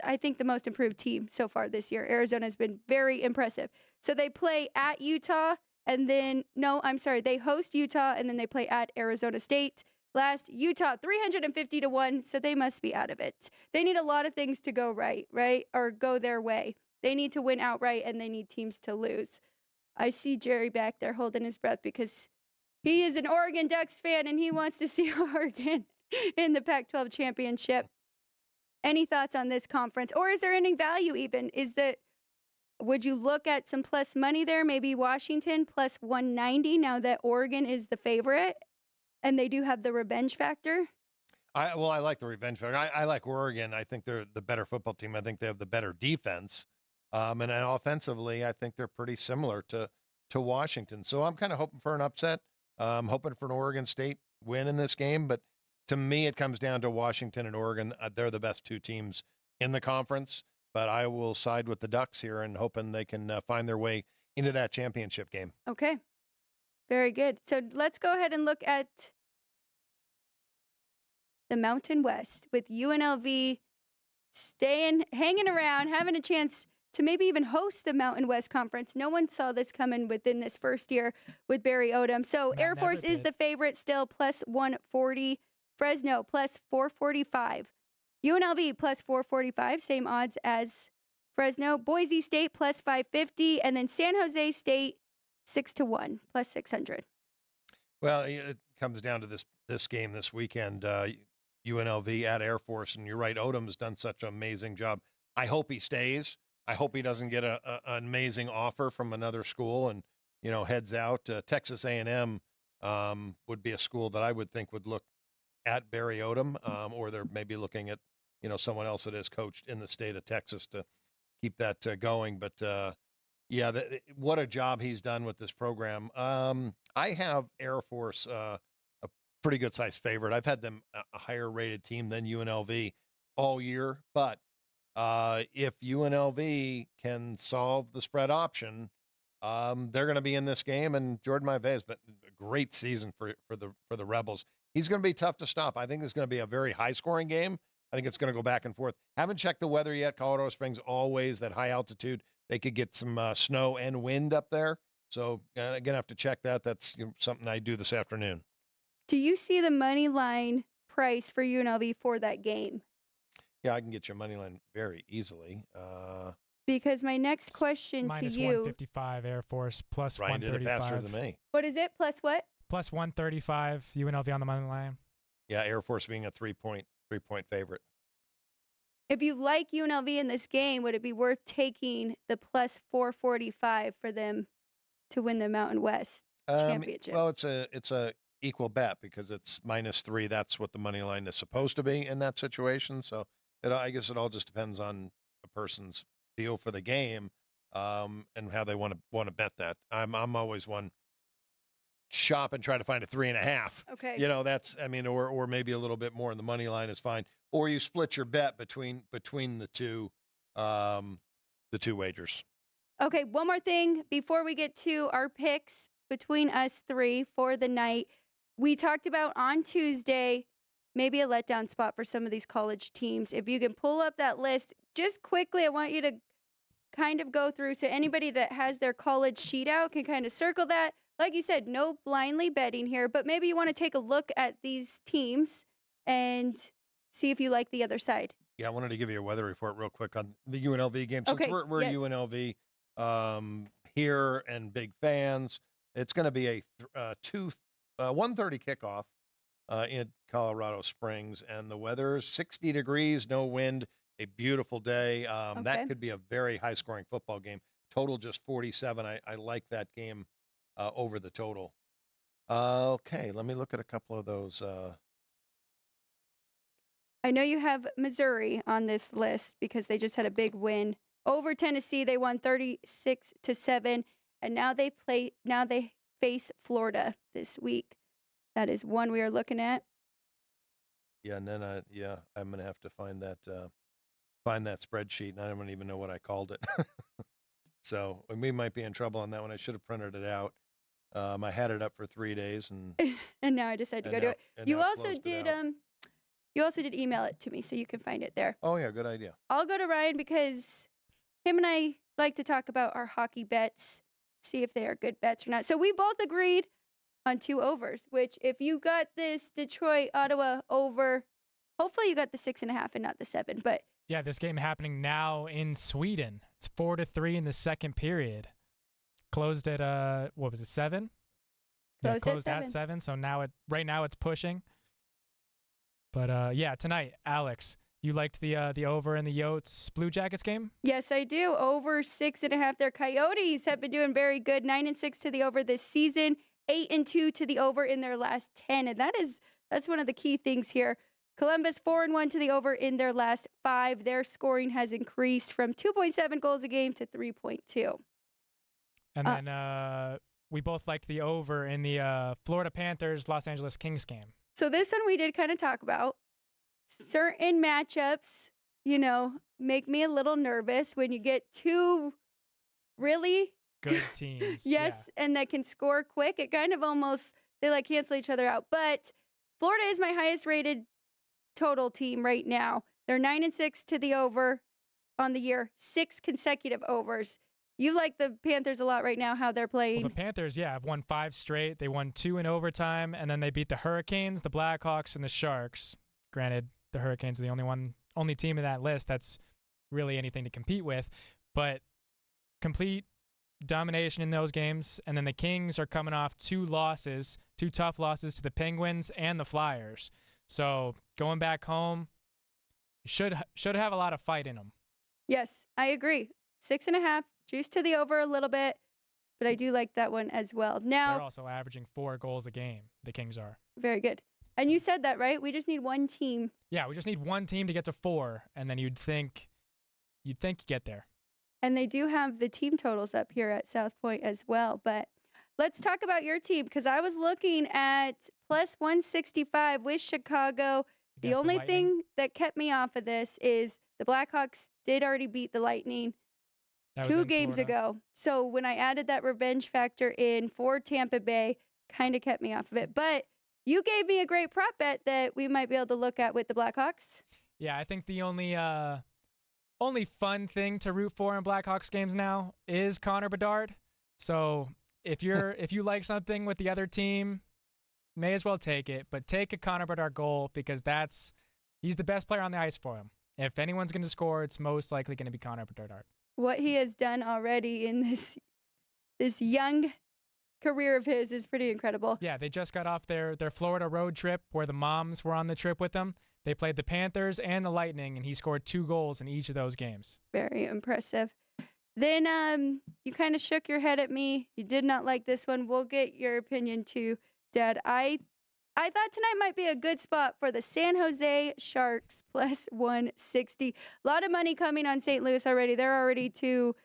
I think the most improved team so far this year. Arizona has been very impressive. So they play at Utah, and then, they host Utah, and then they play at Arizona State. Last, Utah 350-1, so they must be out of it. They need a lot of things to go right, or go their way. They need to win outright, and they need teams to lose. I see Jerry back there holding his breath because he is an Oregon Ducks fan, and he wants to see Oregon in the Pac-12 championship. Any thoughts on this conference? Or is there any value even? Would you look at some plus money there? Maybe Washington plus 190 now that Oregon is the favorite and they do have the revenge factor? I like the revenge factor. I like Oregon. I think they're the better football team. I think they have the better defense. And then offensively, I think they're pretty similar to Washington. So I'm kind of hoping for an upset. I'm hoping for an Oregon State win in this game. But to me, it comes down to Washington and Oregon. They're the best two teams in the conference. But I will side with the Ducks here and hoping they can find their way into that championship game. Okay. Very good. So let's go ahead and look at the Mountain West with UNLV hanging around, having a chance to maybe even host the Mountain West Conference. No one saw this coming within this first year with Barry Odom. So Air Force is the favorite still, plus 140. Fresno, plus 445. UNLV, plus 445, same odds as Fresno. Boise State, plus 550. And then San Jose State, 6-1, plus 600. Well, it comes down to this game this weekend, UNLV at Air Force. And you're right, Odom's done such an amazing job. I hope he stays. I hope he doesn't get an amazing offer from another school and, heads out. Texas A&M would be a school that I would think would look at Barry Odom, or they're maybe looking at, someone else that has coached in the state of Texas to keep that going. But, what a job he's done with this program. I have Air Force a pretty good size favorite. I've had them a higher rated team than UNLV all year, but if UNLV can solve the spread option, they're going to be in this game. And Jordan Maivia has been a great season for the Rebels. He's going to be tough to stop. I think it's going to be a very high scoring game. I think it's going to go back and forth. Haven't checked the weather yet. Colorado Springs, always that high altitude. They could get some snow and wind up there. So going to have to check that. That's something I do this afternoon. Do you see the money line price for UNLV for that game? Yeah, I can get you a money line very easily. Because my next question to minus you. 155 Air Force, plus Ryan 135. did it faster than me. What is it? Plus what? Plus 135 UNLV on the money line. Yeah, Air Force being a three-point favorite. If you like UNLV in this game, would it be worth taking the plus 445 for them to win the Mountain West championship? Well, it's a equal bet because it's -3. That's what the money line is supposed to be in that situation. So I guess it all just depends on a person's feel for the game and how they want to bet that. I'm always one shop and try to find a 3.5. Okay. That's or maybe a little bit more in the money line is fine. Or you split your bet between the two wagers. Okay, one more thing before we get to our picks between us three for the night. We talked about on Tuesday maybe a letdown spot for some of these college teams. If you can pull up that list just quickly, I want you to kind of go through so anybody that has their college sheet out can kind of circle that. Like you said, no blindly betting here, but maybe you want to take a look at these teams and see if you like the other side. Yeah, I wanted to give you a weather report real quick on the UNLV game. Since Okay, we're yes. UNLV here and big fans, it's going to be a 1:30 kickoff in Colorado Springs, and the weather is 60 degrees, no wind, a beautiful day. That could be a very high-scoring football game. Total just 47. I like that game over the total. Okay, let me look at a couple of those. I know you have Missouri on this list because they just had a big win over Tennessee. They won 36-7, and now they face Florida this week. That is one we are looking at. Yeah, and then I'm gonna have to find that spreadsheet, and I don't even know what I called it. So we might be in trouble on that one. I should have printed it out. I had it up for 3 days, and and now I decided to go do it. You also did email it to me, so you can find it there. Oh yeah, good idea. I'll go to Ryan because him and I like to talk about our hockey bets, see if they are good bets or not. So we both agreed on 2 overs, which if you got this Detroit-Ottawa over, hopefully you got the 6.5 and not the 7. But yeah, this game happening now in Sweden. It's 4-3 in the second period. Closed at 7? Closed at 7. So right now it's pushing. But tonight, Alex, You liked the over in the Yotes Blue Jackets game? Yes, I do. Over 6.5. Their Coyotes have been doing very good. 9-6 to the over this season. 8-2 to the over in their last 10, and that's one of the key things here. Columbus 4-1 to the over in their last 5. Their scoring has increased from 2.7 goals a game to 3.2. And then we both liked the over in the Florida Panthers Los Angeles Kings game. So this one we did kind of talk about. Certain matchups, make me a little nervous when you get two really good teams. yes, yeah. And that can score quick. It kind of almost, they cancel each other out. But Florida is my highest rated total team right now. They're 9-6 to the over on the year, 6 consecutive overs. You like the Panthers a lot right now, how they're playing. Well, the Panthers, have won 5 straight. They won 2 in overtime, and then they beat the Hurricanes, the Blackhawks, and the Sharks. Granted, the Hurricanes are the only team in that list that's really anything to compete with, but complete domination in those games. And then the Kings are coming off 2 tough losses to the Penguins and the Flyers. So going back home, should have a lot of fight in them. Yes, I agree. 6.5, juice to the over a little bit, but I do like that one as well. Now they're also averaging 4 goals a game. The Kings are very good. And you said that, right? We just need one team. Yeah, we just need one team to get to 4, and then you'd think you get there. And they do have the team totals up here at South Point as well. But let's talk about your team, because I was looking at plus 165 with Chicago. The only thing that kept me off of this is the Blackhawks did already beat the Lightning 2 games ago. So when I added that revenge factor in for Tampa Bay, kind of kept me off of it. But you gave me a great prop bet that we might be able to look at with the Blackhawks. Yeah, I think the only fun thing to root for in Blackhawks games now is Connor Bedard. So if you like something with the other team, may as well take it. But take a Connor Bedard goal, because he's the best player on the ice for him. If anyone's going to score, it's most likely going to be Connor Bedard. What he has done already in this young career of his is pretty incredible. Yeah, they just got off their Florida road trip where the moms were on the trip with them. They played the Panthers and the Lightning, and he scored 2 goals in each of those games. Very impressive. Then you kind of shook your head at me. You did not like this one. We'll get your opinion too, Dad. I thought tonight might be a good spot for the San Jose Sharks plus 160. A lot of money coming on St. Louis already. They're already to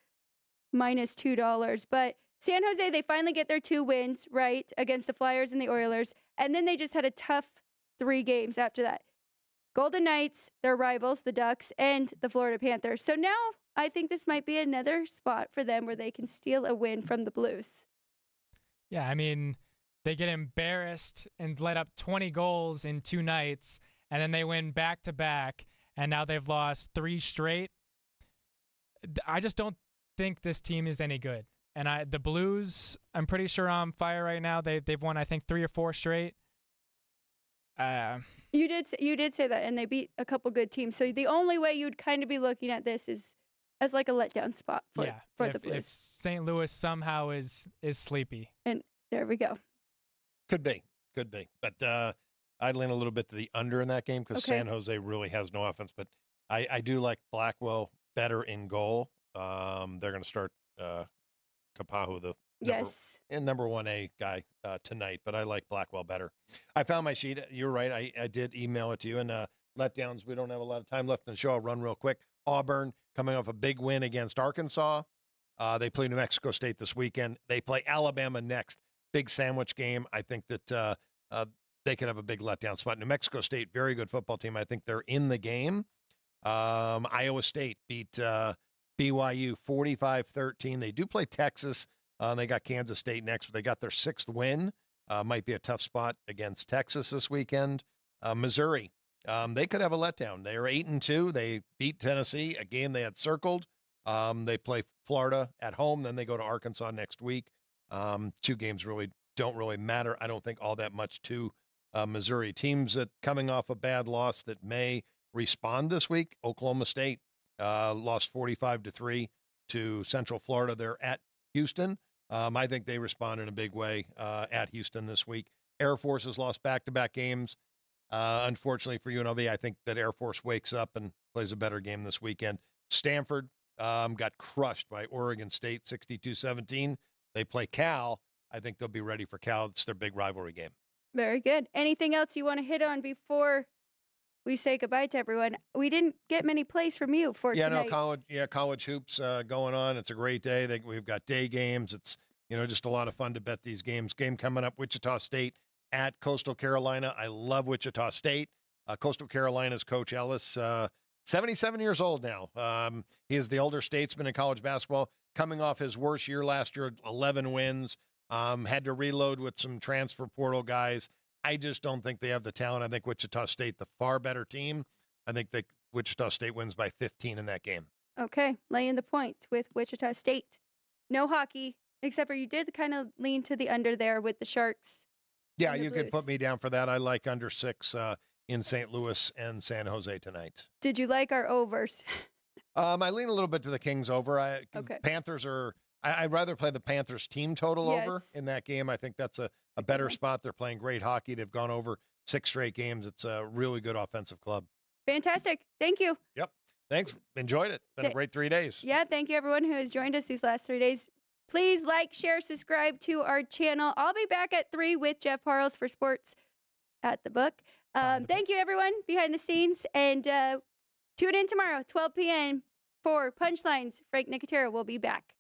minus $2. But San Jose, they finally get their 2 wins, right, against the Flyers and the Oilers. And then they just had a tough 3 games after that. Golden Knights, their rivals, the Ducks, and the Florida Panthers. So now I think this might be another spot for them where they can steal a win from the Blues. Yeah, I mean, they get embarrassed and let up 20 goals in 2 nights, and then they win back-to-back, and now they've lost 3 straight. I just don't think this team is any good. And the Blues, I'm pretty sure on fire right now. They've won, I think, 3 or 4 straight. You did say that, and they beat a couple good teams. So the only way you'd kind of be looking at this is as like a letdown spot for the Blues. If St. Louis somehow is sleepy. And there we go. Could be. But I'd lean a little bit to the under in that game, because San Jose really has no offense. But I do like Blackwell better in goal. They're going to start Kapahu, the number 1A guy tonight, but I like Blackwell better. I found my sheet. You're right. I did email it to you. And letdowns, we don't have a lot of time left in the show. I'll run real quick. Auburn coming off a big win against Arkansas. They play New Mexico State this weekend. They play Alabama next. Big sandwich game. I think that they could have a big letdown spot. New Mexico State, very good football team. I think they're in the game. Iowa State beat BYU 45-13. They do play Texas. They got Kansas State next, but they got their 6th win. Might be a tough spot against Texas this weekend. Missouri, they could have a letdown. They are 8-2. They beat Tennessee, a game they had circled. They play Florida at home. Then they go to Arkansas next week. 2 games really don't really matter. I don't think all that much to Missouri. Teams that coming off a bad loss that may respond this week. Oklahoma State lost 45-3 to Central Florida. They're at Houston. I think they respond in a big way at Houston this week. Air Force has lost back-to-back games. Unfortunately for UNLV, I think that Air Force wakes up and plays a better game this weekend. Stanford got crushed by Oregon State 62-17. They play Cal. I think they'll be ready for Cal. It's their big rivalry game. Very good. Anything else you want to hit on before we say goodbye to everyone? We didn't get many plays from you for tonight. College hoops going on. It's a great day. We've got day games. It's just a lot of fun to bet these games. Game coming up: Wichita State at Coastal Carolina. I love Wichita State. Coastal Carolina's Coach Ellis, 77 years old now. He is the older statesman in college basketball, coming off his worst year last year, 11 wins. Had to reload with some transfer portal guys. I just don't think they have the talent. I think Wichita State, the far better team. I think that Wichita State wins by 15 in that game. Okay, laying the points with Wichita State. No hockey, except for you did kind of lean to the under there with the Sharks. Yeah, you can put me down for that. I like under 6 in St. Louis and San Jose tonight. Did you like our overs? I lean a little bit to the Kings over. Okay. Panthers are. I'd rather play the Panthers team total over in that game. I think that's a better spot. They're playing great hockey. They've gone over 6 straight games. It's a really good offensive club. Fantastic. Thank you. Yep. Thanks. Enjoyed it. Been a great 3 days. Yeah, thank you everyone who has joined us these last 3 days. Please like, share, subscribe to our channel. I'll be back at 3 with Jeff Parles for Sports at the Book. Thank you to everyone behind the scenes. And tune in tomorrow, 12 p.m. for Punchlines. Frank Nicotero will be back.